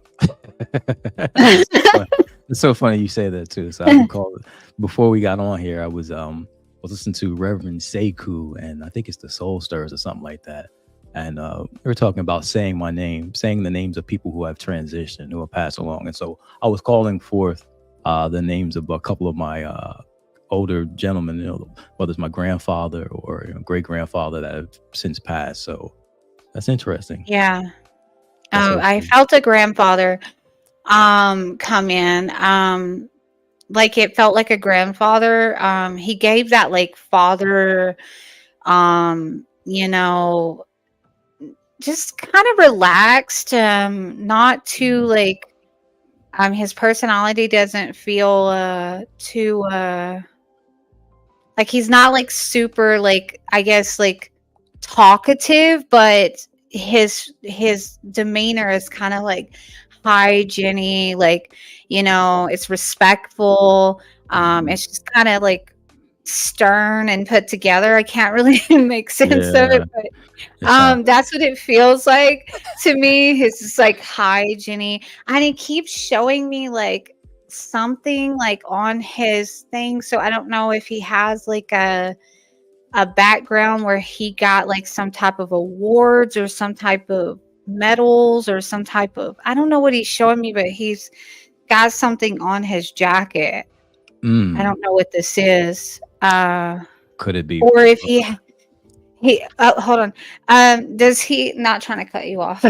It's so funny. It's so funny you say that too. So I recall before we got on here, I was listening to Reverend Sekou, and I think it's the Soul Stirs or something like that. And we were talking about saying my name, saying the names of people who have transitioned, who have passed along. And so I was calling forth the names of a couple of my older gentlemen, whether it's my grandfather or great grandfather that have since passed. So that's interesting. yeah. That's Oh, so I cool. felt a grandfather come in. Like it felt like a grandfather. He gave that like father um, you know, just kind of relaxed, not too Mhm. like His personality doesn't feel too like he's not like super like I guess like talkative, but his demeanor is kind of like hi Jenny, like it's respectful. It's just kind of like stern and put together. I can't really make sense of Yeah, it, but it sounds. that's what it feels like to me. It's just like hi Jenny, and he keeps showing me like something like on his thing. So I don't know if he has like a background where he got like some type of awards or some type of medals or some type of I don't know what he's showing me, but he's got something on his jacket. I don't know what this is. Could it be? Or if he hold on. Does he not trying to cut you off?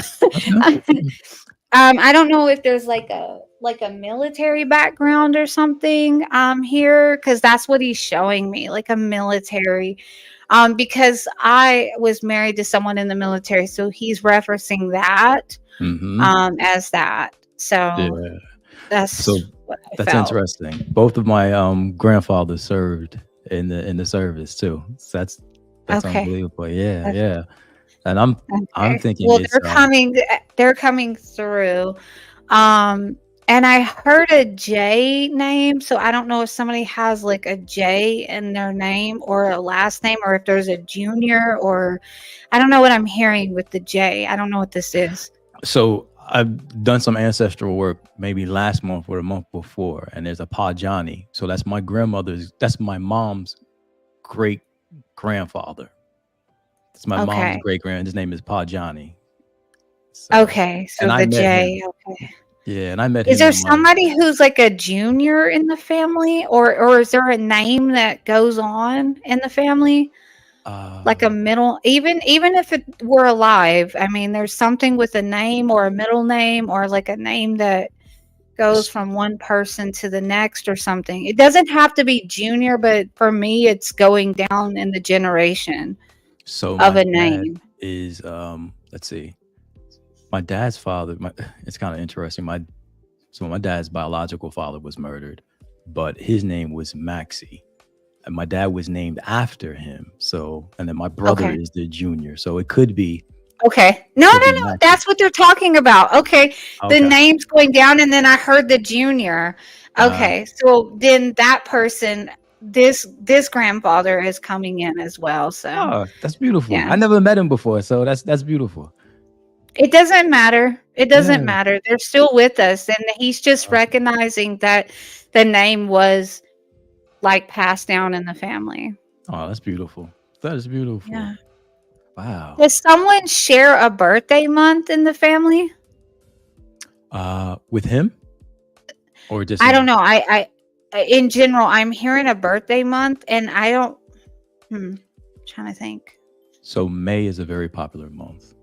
I don't know if there's like a military background or something here, because that's what he's showing me, like a military. Because I was married to someone in the military, so he's referencing that as that. So Yeah. that's So what I that's felt. interesting. Both of my grandfathers served in the service too. So that's Okay. unbelievable. Yeah, That's- yeah. And I'm Okay. thinking Well, it's they're coming through. And I heard a J name, so I don't know if somebody has like a J in their name or a last name, or if there's a junior, or I don't know what I'm hearing with the J. I don't know what this is. so I've done some ancestral work maybe last month or the month before, and there's a Pajani. So that's my mom's great grandfather. It's my mom's Okay. great grand. His name is Pajani. So, Okay. So and I the met J. him. Okay. Yeah, and I met Is him there in my somebody who's like a junior in the family, or is there a name that goes on in the family? Like a middle, even if it were alive, I mean, there's something with a name or a middle name or like a name that goes from one person to the next or something. It doesn't have to be junior, but for me, it's going down in the generation So of my a dad name. is let's see. My dad's father, it's kind of interesting. My dad's biological father was murdered, but his name was Maxie. And my dad was named after him. So, and then my brother Okay. is the junior. So it could be Okay. No, Maxie. that's what they're talking about. Okay. The Okay. name's going down, and then I heard the junior. Okay. So then that person, this grandfather is coming in as well. So Oh, that's beautiful. yeah. I never met him before, so that's beautiful. It doesn't matter. It Yeah. doesn't matter. They're still with us, and he's just recognizing that the name was like passed down in the family. Oh, that's beautiful. That is beautiful. Yeah. Wow. Does someone share a birthday month in the family? With him? Or just I don't know. I in general, I'm hearing a birthday month, and I don't. Trying to think. So May is a very popular month.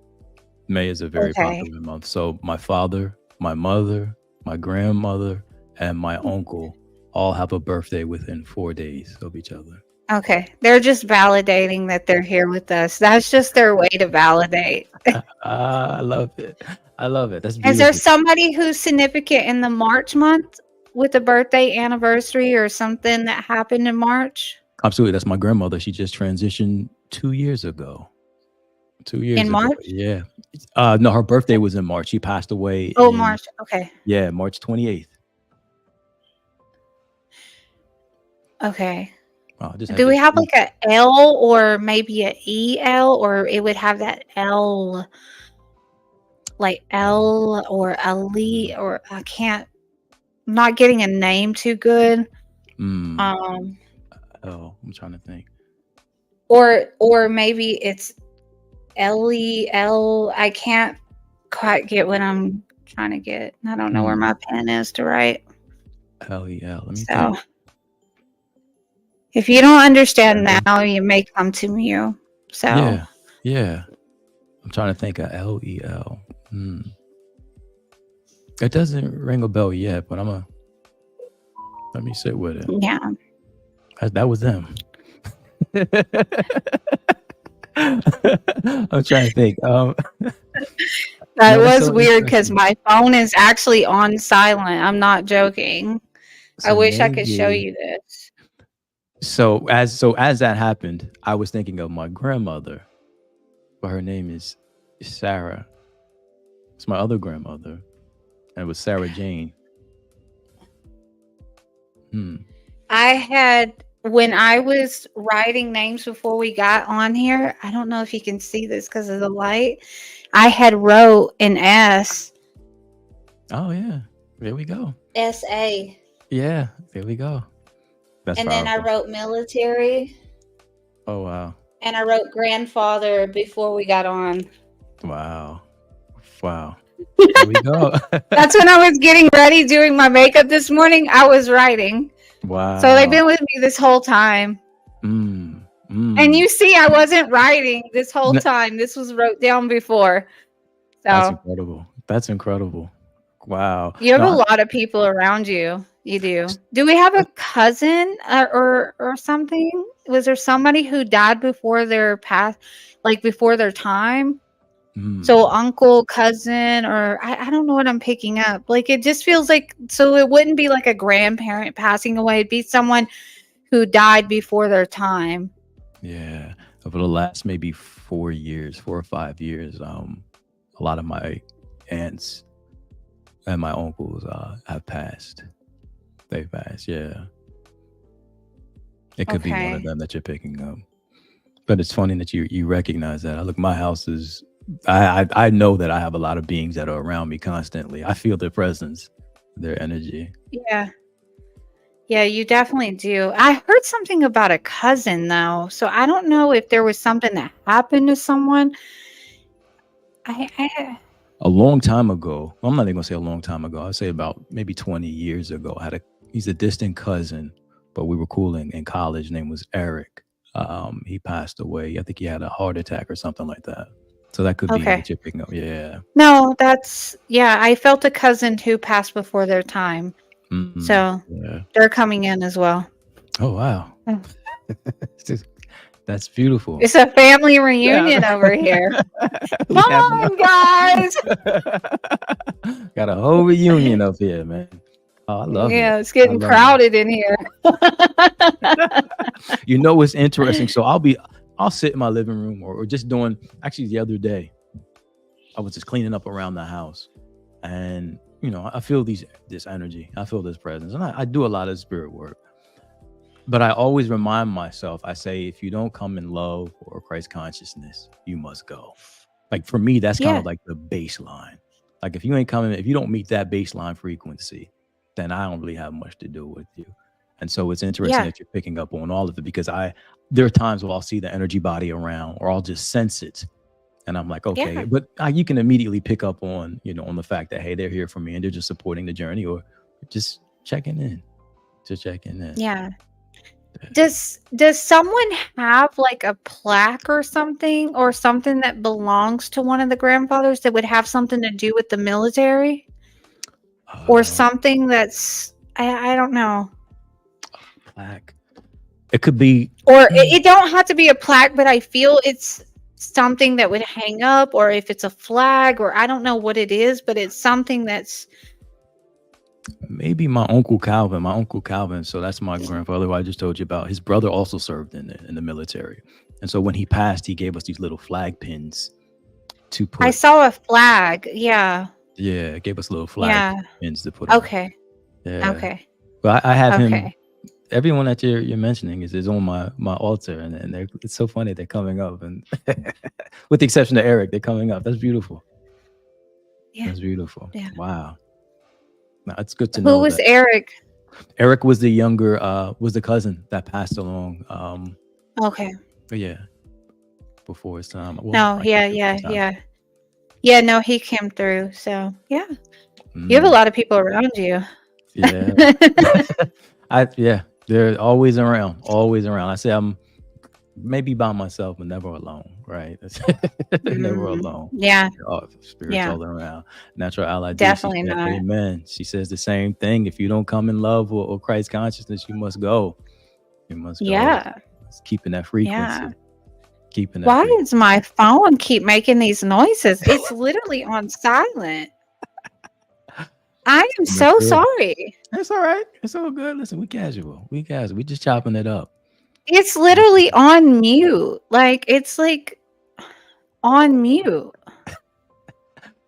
May is a very popular month. So my father, my mother, my grandmother, and my uncle all have a birthday within 4 days of each other. Okay. They're just validating that they're here with us. That's just their way to validate. I love it. I love it. That's beautiful. Is there somebody who's significant in the March month with a birthday anniversary or something that happened in March? Absolutely. That's my grandmother. She just transitioned 2 years ago. 2 years in ago. March? Yeah. No, her birthday was in March. She passed away. Oh, March. Okay. Yeah, March 28th. Okay. Oh, Do we have like a L or maybe a EL, or it would have that L, like L or Ali, or I can't. I'm not getting a name too good. I'm trying to think. Or maybe it's LEL. I can't quite get what I'm trying to get. I don't know where my pen is to write. LEL. Let me So think. if you don't understand now, you may come to me. So yeah. I'm trying to think of LEL. It doesn't ring a bell yet, but let me sit with it. Yeah. That was them. I'm trying to think. That No, that's was so weird because interesting. my phone is actually on silent. I'm not joking. I So wish I could show maybe you this. so as that happened, I was thinking of my grandmother, but her name is Sarah. It's my other grandmother, and it was Sarah Jane. Hmm. I had when I was writing names before we got on here, I don't know if you can see this because of the light. I had wrote an Oh yeah, there we go. SA, Yeah, there we go. That's and then I powerful. wrote military, Oh wow, and I wrote grandfather before we got on. wow, wow. There we go. That's when I was getting ready doing my makeup this morning. I was writing. So they've Wow. been with me this whole time. Mm, And you mm. see, I wasn't writing this whole N- time. This was wrote down before. That's So incredible. That's incredible. Wow. you have No, a lot of people around you. You do. Do we have a cousin or something? Was there somebody who died before their path, like before their time? So mm, uncle, cousin, or I don't know what I'm picking up. Like it just feels like so it wouldn't be like a grandparent passing away. It'd be someone who died before their time. yeah. Over the last maybe 4 years, 4 or 5 years, a lot of my aunts and my uncles have passed. They've passed. Yeah, it could be one of Okay. them that you're picking up. But it's funny that you recognize that. I look, my house is. I know that I have a lot of beings that are around me constantly. I feel their presence, their energy. Yeah. Yeah, you definitely do. I heard something about a cousin though. So I don't know if there was something that happened to someone. I A long time ago, I'm not even gonna say a long time ago. I'd say about maybe 20 years ago. I had a he's a distant cousin, but we were cool in college. His name was Eric. He passed away. I think he had a heart attack or something like that. So that could be okay. what you're picking up. Yeah. No, that's yeah, I felt a cousin who passed before their time. Mm, So yeah. they're coming in as well. Oh wow. Mm. That's beautiful. It's a family Yeah. reunion over here. We Come having on, guys. got a whole reunion up here, man. Oh, I love it. Yeah, it's I getting love it. crowded in here. You know what's interesting? So I'll sit in my living room or just doing actually the other day, I was just cleaning up around the house and I feel this energy. I feel this presence. And I do a lot of spirit work. But I always remind myself, I say, if you don't come in love or Christ consciousness, you must go. Like for me, that's kind Yeah. of like the baseline. Like if you ain't coming, if you don't meet that baseline frequency, then I don't really have much to do with you. And so it's interesting Yeah. that you're picking up on all of it because there are times where I'll see the energy body around or I'll just sense it. And I'm like, okay, Yeah. but you can immediately pick up on, on the fact that, hey, they're here for me and they're just supporting the journey or just checking in, just checking in. Yeah. Does someone have like a plaque or something that belongs to one of the grandfathers that would have something to do with the military or Uh, something that's I don't know. Plaque. It could be. Or it don't have to be a plaque, but I feel it's something that would hang up or if it's a flag or I don't know what it is, but it's something that's Maybe my uncle Calvin. My uncle Calvin. So that's my grandfather who I just told you about. His brother also served in the military, and so when he passed, he gave us these little flag pins to I put. saw a flag. Yeah. Yeah, gave us little flag Yeah. pins to put on. Okay. Yeah, Okay. but I have him. Okay. Everyone that you're mentioning is on my altar, and it's so funny they're coming up, and with the exception of Eric, they're coming up. That's beautiful. Yeah. That's beautiful. Yeah. Wow. Now, it's good to Who know was that. Eric? Eric was the younger, was the cousin that passed along. Okay. Yeah, before his time. Well, No, I yeah, guess before yeah, his time. yeah. Yeah, no, he came through. So, yeah. You have a Mm, lot of people around you. yeah, they're always around, always around. I say I'm maybe by myself, but never alone. Right? Never alone. Yeah, Oh, spirits yeah, all around. Natural ally D. She definitely said, not. "Amen." She says the same thing. If you don't come in love or Christ consciousness, you must go. You must go. Yeah, It's keeping that yeah. frequency. keeping that Why peace. does my phone keep making these noises? It's literally on silent. I am Coming so through. sorry. It's all right. It's all good. Listen, we casual. We casual. We just chopping it up. It's literally on mute. Like it's like on mute.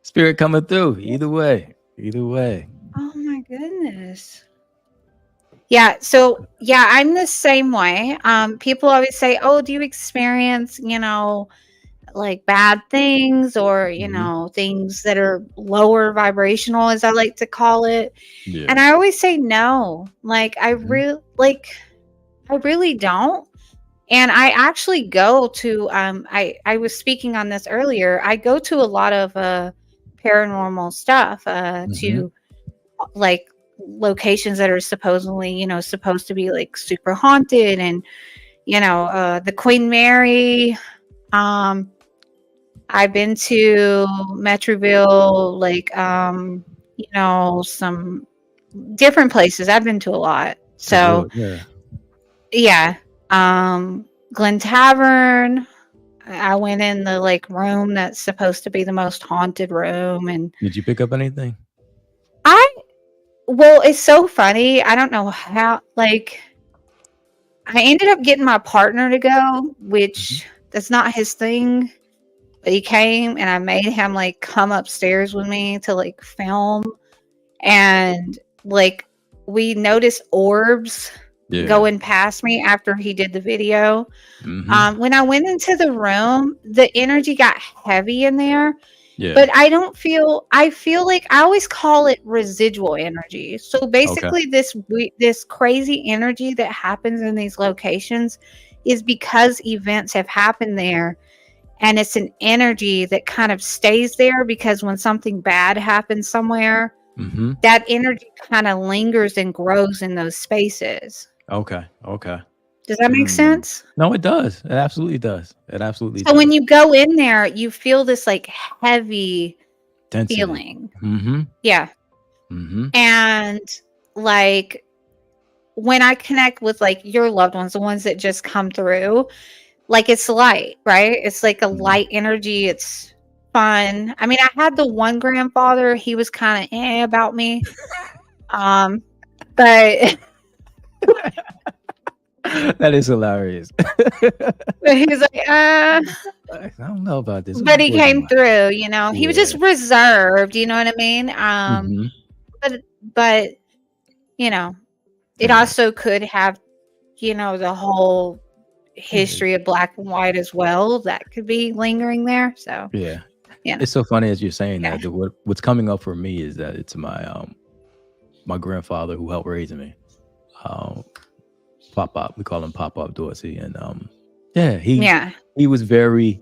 Spirit coming through. Either way. Either way. Oh my goodness. Yeah, so yeah, I'm the same way. People always say, "Oh, do you experience, like bad things or, Hmm. things that are lower vibrational as I like to call it?" Yeah. And I always say no. Like Hmm. I really don't. And I actually go to I was speaking on this earlier. I go to a lot of paranormal stuff Hmm. to like locations that are supposedly, supposed to be like super haunted and the Queen Mary. um I've been to Metroville, like some different places. I've been to a lot. To So real. Yeah. yeah. Glen Tavern. I went in the like room that's supposed to be the most haunted room, and Did you pick up anything? I well, it's so funny. I don't know how, like, I ended up getting my partner to go, Hmm. which that's not his thing. But he came and I made him like come upstairs with me to like film, and like we noticed orbs Yeah. going past me after he did the video. Hmm. When I went into the room, the energy got heavy in there, Yeah. but I feel like I always call it residual energy. So Okay. basically this crazy energy that happens in these locations is because events have happened there, and it's an energy that kind of stays there because when something bad happens somewhere, Hmm. that energy kind of lingers and grows in those spaces. Okay. Okay. Does that make Mm. sense? No, it does. It absolutely does. It absolutely So when does. you go in there, you feel this like heavy Density. feeling. Hmm. Yeah. Hmm. And like when I connect with like your loved ones, the ones that just come through, like it's light, right? It's like a Hmm. light energy. It's fun. I mean, I had the one grandfather, he was kind of about me. Um, but That is hilarious. he was like, I don't know about this. Who's but the he boys of came mine? through, he was Yeah. just reserved, you know what I mean? Hmm. But you know, it Yeah. also could have, the whole Yeah. history of black and white as well that could be lingering there. So, Yeah. you know, It's so funny as you're saying yeah. that. What's coming up for me is that it's my grandfather who helped raise me. Um, Pop Up. We call him Pop Up Dorsey, and yeah, Yeah. he was very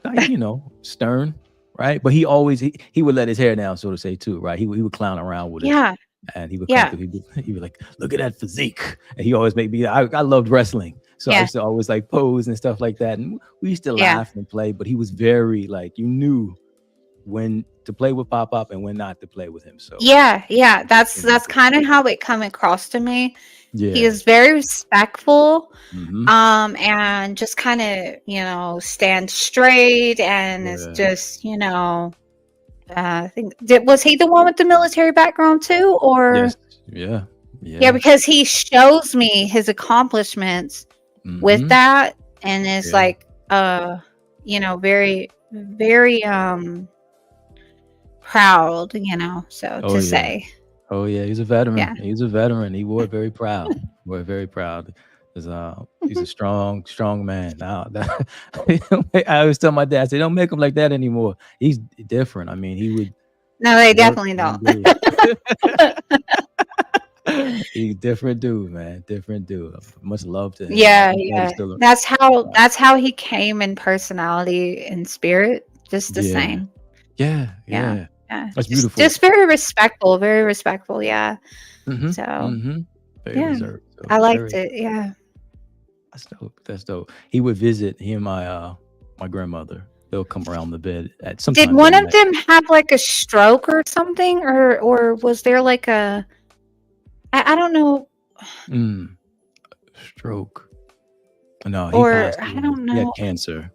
like stern, right? But he would let his hair down, so to say, too, right? He would clown around with us, Yeah. and he would come Yeah. through. He'd be like, "Look at that physique," and he always made me. I loved wrestling, so I Yeah. used to always like pose and stuff like that, and we used to Yeah. laugh and play. But he was very like you knew when to play with Pop Up and when not to play with him. So Yeah. Yeah. That's you know, kind of how it come across to me. He yeah. is very respectful, Hmm. and just kind of, stand straight, and it's Yeah. just, I think was he the one with the military background too, or Yes. Yeah. yeah, Yeah. because he shows me his accomplishments with Hmm. that, and it's Yeah. like very very proud, so Oh to yeah. say. Oh yeah. He's a veteran. Yeah. He's a veteran. He wore it very proud. Wore it very proud. 'Cause, he's a strong man. Now, I always tell my dad, I say, don't make him like that anymore. He's different. I mean, he would No, they work definitely don't. and do. He's different dude, man. Different dude. Much love to him. Yeah, I'm glad he's yeah. still That's how he came in personality and spirit, just the yeah. same. Yeah. Yeah. Yeah. Yeah. That's beautiful. Just very respectful, very respectful, yeah. Hmm. So, Hmm. Very yeah. reserved. So I liked very it. Yeah. that's dope. That's dope. He would visit he and my grandmother. They'll come around the bed at Did sometimes one at of night. them have like a stroke or something, or was there like I don't know. Mm, stroke. No, he Or passed I away. don't He had know. cancer.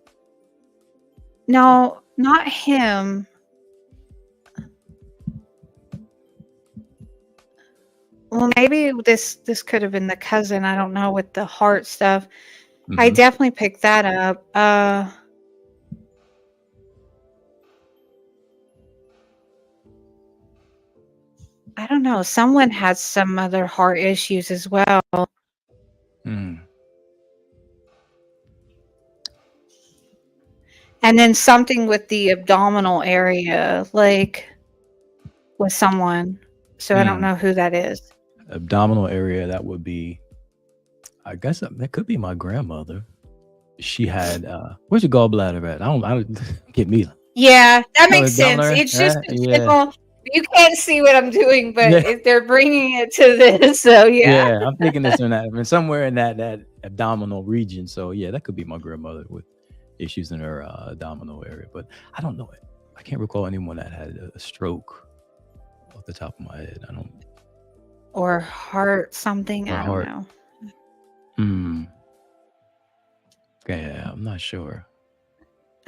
No, not him. Well, maybe this could have been the cousin. I don't know with the heart stuff. I Hmm. definitely picked that up. I don't know. Someone had some other heart issues as well. Mm. And then something with the abdominal area, like with someone. So I don't Mm. know who that is. Abdominal area, that would be, I guess that could be my grandmother. She had where's your gallbladder at? I don't get me. Yeah, that Oh, makes sense. abdominal, It's just right? a Yeah. general. You can't see what I'm doing, but Yeah. if they're bringing it to this, so yeah. Yeah, I'm thinking it's in that, I mean, somewhere in that abdominal region. So yeah, that could be my grandmother with issues in her abdominal area. But I don't know it. I can't recall anyone that had a stroke off the top of my head. I don't. Or heart something. Or I don't heart. know. Hmm. Yeah, I'm not sure.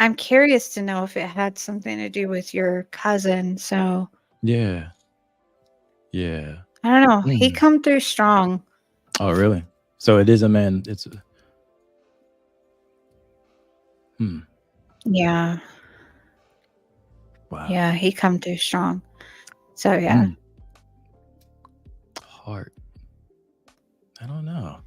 I'm curious to know if it had something to do with your cousin. So Yeah. Yeah. I don't know. He Mm. come through strong. Oh, really? So it is a man. It's hmm. Yeah. Wow. Yeah, he come through strong. So yeah. Mm. Heart. I don't know.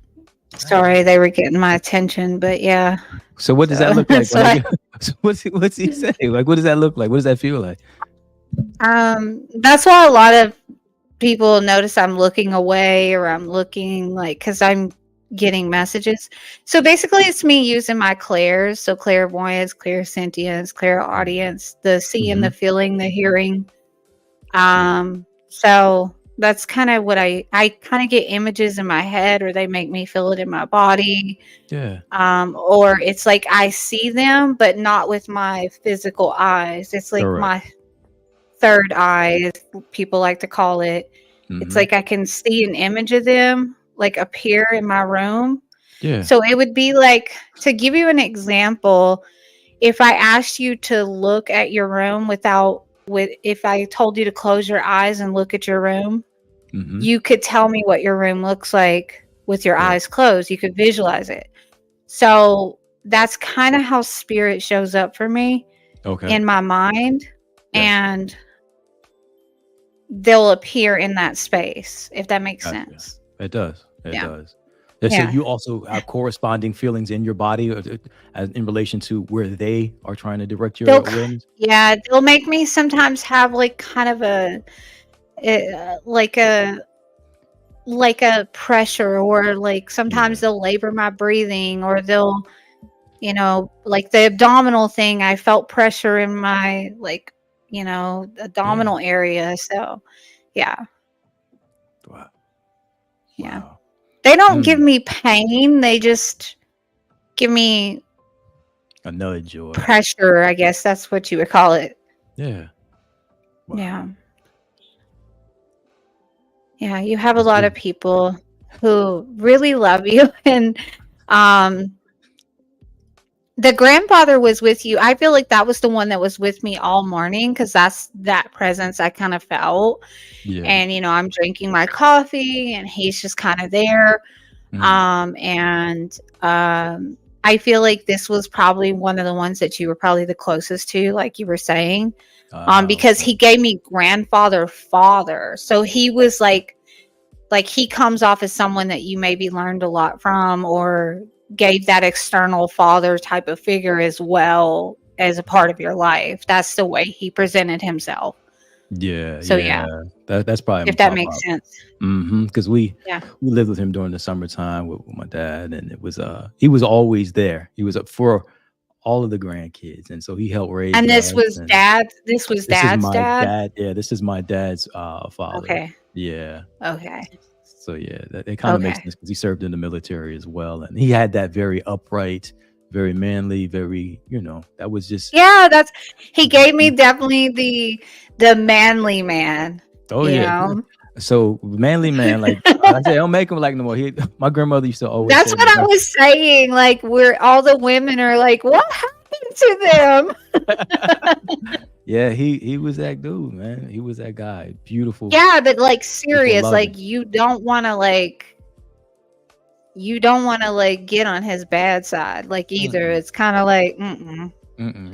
Sorry, they were getting my attention, but yeah. So what does that So look like so when they so what's he say? Like, what does that look like? What does that feel like? that's why a lot of people notice I'm looking away or I'm looking like because I'm getting messages. So basically, it's me using my clairs. So clairvoyance, clairsentience, clairaudience, the seeing, the Mhm. feeling, the hearing. Yeah. So that's kind of what I kind of get images in my head, or they make me feel it in my body. Yeah. Or it's like I see them, but not with my physical eyes. It's like Correct. my third eye, as people like to call it. It's Mhm. like I can see an image of them like appear in my room. Yeah. So it would be like, to give you an example, if I asked you to look at your room if I told you to close your eyes and look at your room, Mhm. you could tell me what your room looks like with your Correct. eyes closed. You could visualize it. So that's kind of how spirit shows up for me Okay. in my mind. Yes. And they'll appear in that space, if that makes Gotcha. sense. It does. It Yeah. does. So Yeah. you also have corresponding feelings in your body as in relation to where they are trying to direct your awareness? They'll make me sometimes have like kind of like a pressure, or like sometimes Yeah. they'll labor my breathing, or they'll, like the abdominal thing, I felt pressure in my Yeah. abdominal area. So yeah. Wow. Yeah. Wow. They don't give Mm. me pain, they just give me A nudge or pressure, I guess that's what you would call it. yeah. Wow. Yeah. Yeah, you have a That's lot of good. people who really love you, and um the grandfather was with you. I feel like that was the one that was with me all morning, because that's that presence I kind of felt. Yeah. And I'm drinking my coffee and he's just kind of there. Mm. And I feel like this was probably one of the ones that you were probably the closest to, like you were saying. Because Okay. he gave me grandfather father. So he was like he comes off as someone that you maybe learned a lot from, or gave that external father type of figure as well as a part of your life. That's the way he presented himself. Yeah, So yeah. yeah, That's probably if that my makes sense. because we Yeah. lived with him during the summertime with my dad, and it was he was always there. He was up for all of the grandkids, and so he helped raise And us. And this was this is dad's my dad? dad. Yeah, this is my dad's father. Okay. Yeah. Okay. So yeah, it kind of makes Okay. sense because he served in the military as well, and he had that very upright, very manly, very that was just Yeah, he gave me definitely the manly man, oh you yeah. know? So manly man, like I said, don't make him like no more. My grandmother used to always That's say what I that. was saying. Like, we're all the women are like, what happened to them? Yeah, he was that dude, man. He was that guy. Beautiful, Yeah, but like beautiful, serious, loving. like you don't want to get on his bad side, like either. Mm-mm, It's kind of like, mm-mm.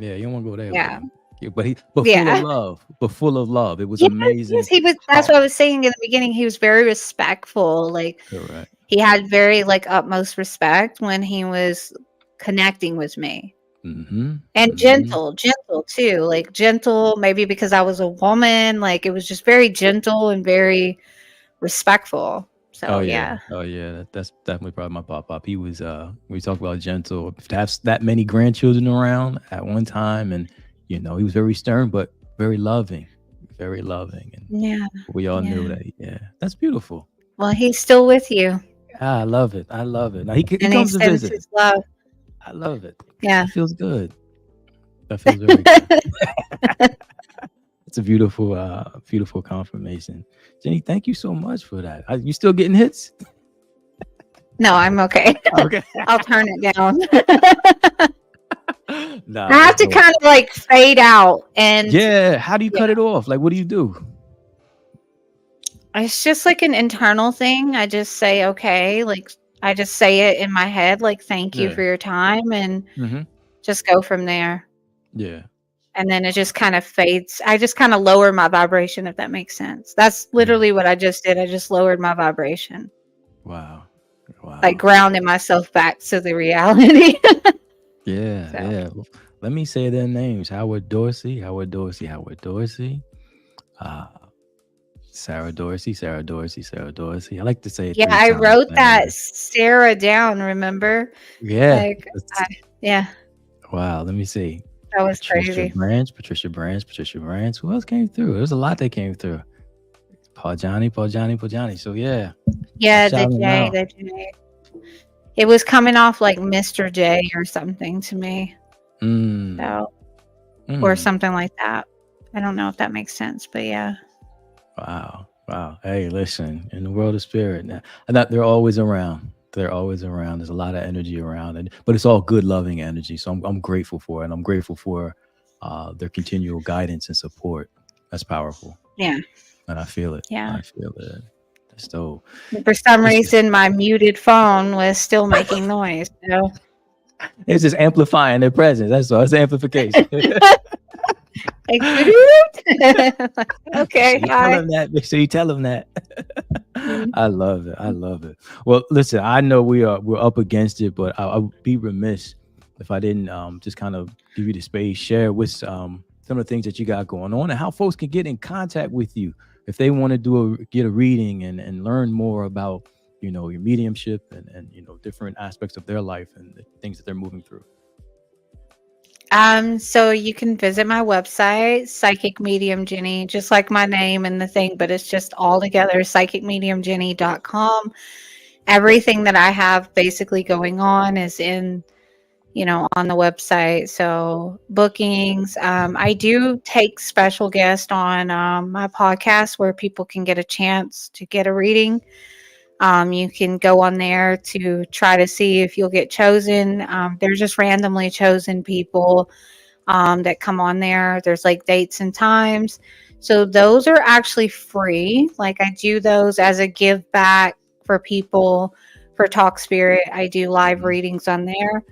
yeah, you don't want to go there with Yeah, him. Yeah, but full of yeah. love. But full of love. It was Yes, yes, amazing he was. That's how what I was saying in the beginning. He was very respectful. Like, correct. he had very like utmost respect when he was connecting with me. Mm-hmm. And Mm-hmm. gentle too. Like gentle, maybe because I was a woman. Like, it was just very gentle and very respectful. Oh So yeah. yeah. Oh yeah. That's definitely probably my pop. He was we talk about gentle. To have that many grandchildren around at one time, and he was very stern but very loving. Very loving. And Yeah. we all knew Yeah. that. Yeah. That's beautiful. Well, he's still with you I love it. I love it. Now he and he comes to sends visit. his love. I love it. Yeah. That feels good. That feels very good. It's a beautiful, beautiful confirmation. Jenny, thank you so much for that. You still getting hits? No, I'm okay. Okay. I'll turn it down. Nah, I have to kind of like fade out, and yeah. How do you yeah, cut it off? Like, what do you do? it's just like an internal thing. I just say, okay, like I just say it in my head, like, thank you Yeah. for your time, and Mm-hmm. just go from there. Yeah. And then it just kind of fades. I just kind of lower my vibration, if that makes sense. That's Yeah. literally what I just did. I just lowered my vibration, Wow. like Wow. grounding myself back to the reality. Yeah. So, Yeah. Let me say their names: Howard Dorsey, Howard Dorsey, Howard Dorsey. Uh, Sarah Dorsey, Sarah Dorsey, Sarah Dorsey. I like to say it yeah, three I times. wrote that Man. Sarah down, remember? Yeah. Like, yeah, Wow. Let me see. that was Patricia crazy. Branch, Patricia Branch, Patricia Branch. Who else came through? There was a lot that came through. Paul Johnny, Paul Johnny, Paul Johnny. So yeah, I'm Yeah, shouting them out. the J. It was coming off like Mr. J or something to me. Mm, So, or mm. something like that. I don't know if that makes sense, but yeah. Wow. Wow. Hey, listen, in the world of spirit, now, and that they're always around. They're always around. There's a lot of energy around it, but it's all good, loving energy. So I'm grateful for it. And I'm grateful for their continual guidance and support. That's powerful. Yeah. And I feel it. Yeah. I feel it. That's dope. For some It's reason, my muted phone was still making noise. So, just amplifying their presence. That's all. It's amplification. like, okay, Make sure you tell hi. him that. Make sure you tell him that. Mhm. I love it. I love it. Well, listen, I know we're up against it, but I would be remiss if I didn't just kind of give you the space, share with some of the things that you got going on and how folks can get in contact with you if they want to get a reading and learn more about your mediumship and different aspects of their life and the things that they're moving through. So you can visit my website, Psychic Medium Ginny, just like my name and the thing, but it's just all together, psychicmediumginny.com. Everything that I have basically going on is in, on the website. So bookings, I do take special guests on my podcast where people can get a chance to get a reading. You can go on there to try to see if you'll get chosen. They're just randomly chosen people that come on there. There's like dates and times. So those are actually free. Like, I do those as a give back for people for Talk Spirit. I do live Mhm. readings on there.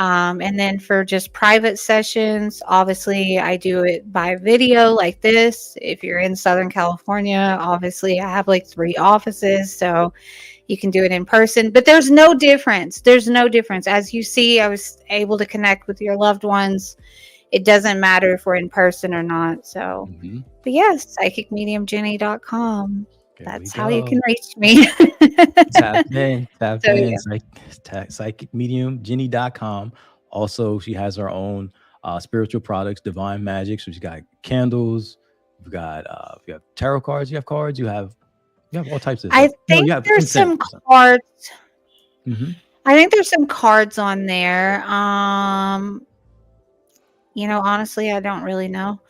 And then for just private sessions, obviously I do it by video like this. If you're in Southern California, obviously I have like 3 offices, so you can do it in person, but there's no difference. There's no difference. As you see, I was able to connect with your loved ones. It doesn't matter if we're in person or not. So, Mhm. but yes, psychicmediumginny.com. There we That's how you can go. reach me. Tap in, So yeah. psychicmediumginny.com. Also, she has her own spiritual products, divine magic. So she's got candles. You have tarot cards. You have cards. You have all types of I stuff. No, think you have there's incense. some cards. Mm-hmm. I think there's some cards on there. Honestly, I don't really know.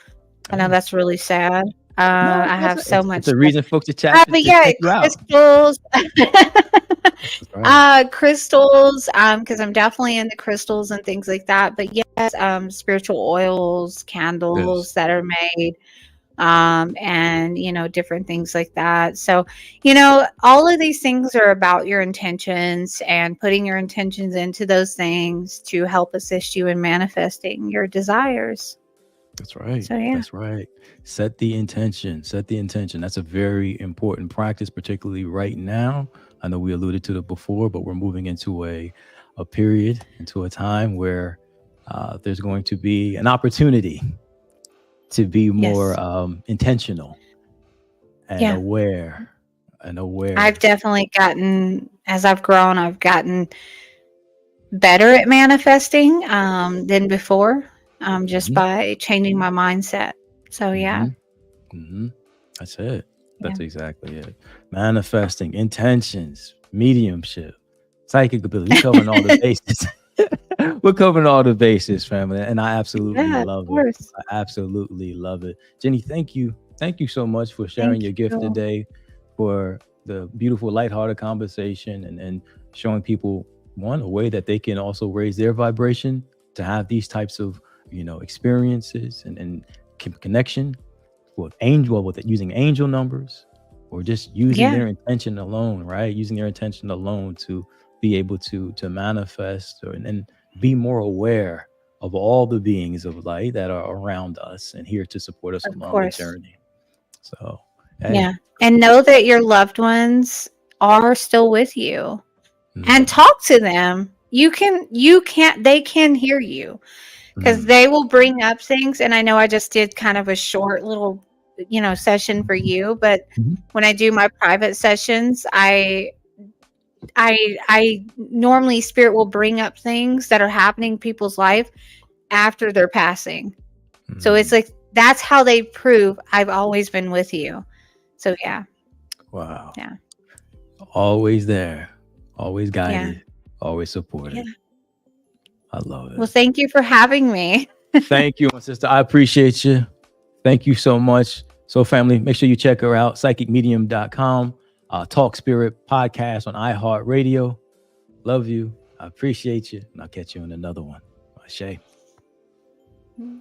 I know that's really sad. No, I have so it's much a stuff. reason folks to chat But to yeah, check you out. crystals. That's right. Crystals, because I'm definitely into crystals and things like that. But yes, spiritual oils, Yes. candles that are made, and different things like that. So, all of these things are about your intentions and putting your intentions into those things to help assist you in manifesting your desires. That's right. So yeah. That's right. Set the intention. Set the intention. That's a very important practice, particularly right now. I know we alluded to it before, but we're moving into a period, into a time where there's going to be an opportunity to be more Yes. intentional and Yeah. aware and I've aware. definitely gotten, as I've grown, I've gotten better at manifesting than before, just Hmm. by changing my mindset. So yeah. Hmm. Hmm. That's it. Yeah. That's exactly it. Manifesting, intentions, mediumship, psychic ability. We covering all the bases. We're covering all the bases, family, and I absolutely Yeah, of love it. course. I absolutely love it. Jenny, thank you. Thank you so much for sharing Thank your gift you. today, for the beautiful, lighthearted conversation, and showing people one a way that they can also raise their vibration to have these types of experiences and connection with angel with it, using angel numbers, or just using Yeah, their intention alone, right? Using their intention alone to be able to manifest and be more aware of all the beings of light that are around us and here to support us of along the course. journey. So, hey, Yeah. And know that your loved ones are still with you, and mm, talk to them. They can hear you, because mm, they will bring up things. And I know I just did kind of a short little, session for you, but mhm. when I do my private sessions, I normally, spirit will bring up things that are happening in people's life after they're passing. So it's Mm. like that's how they prove I've always been with you. So yeah. Wow. Yeah. Always there, always Yeah. guided, always Yeah. supported. I love Well, it. thank you for having me. Thank you, my sister. I appreciate you. Thank you so much. So, family, make sure you check her out, psychicmedium.com, Talk Spirit podcast on iHeartRadio. Love you. I appreciate you. And I'll catch you in another one. Ashe. Mm.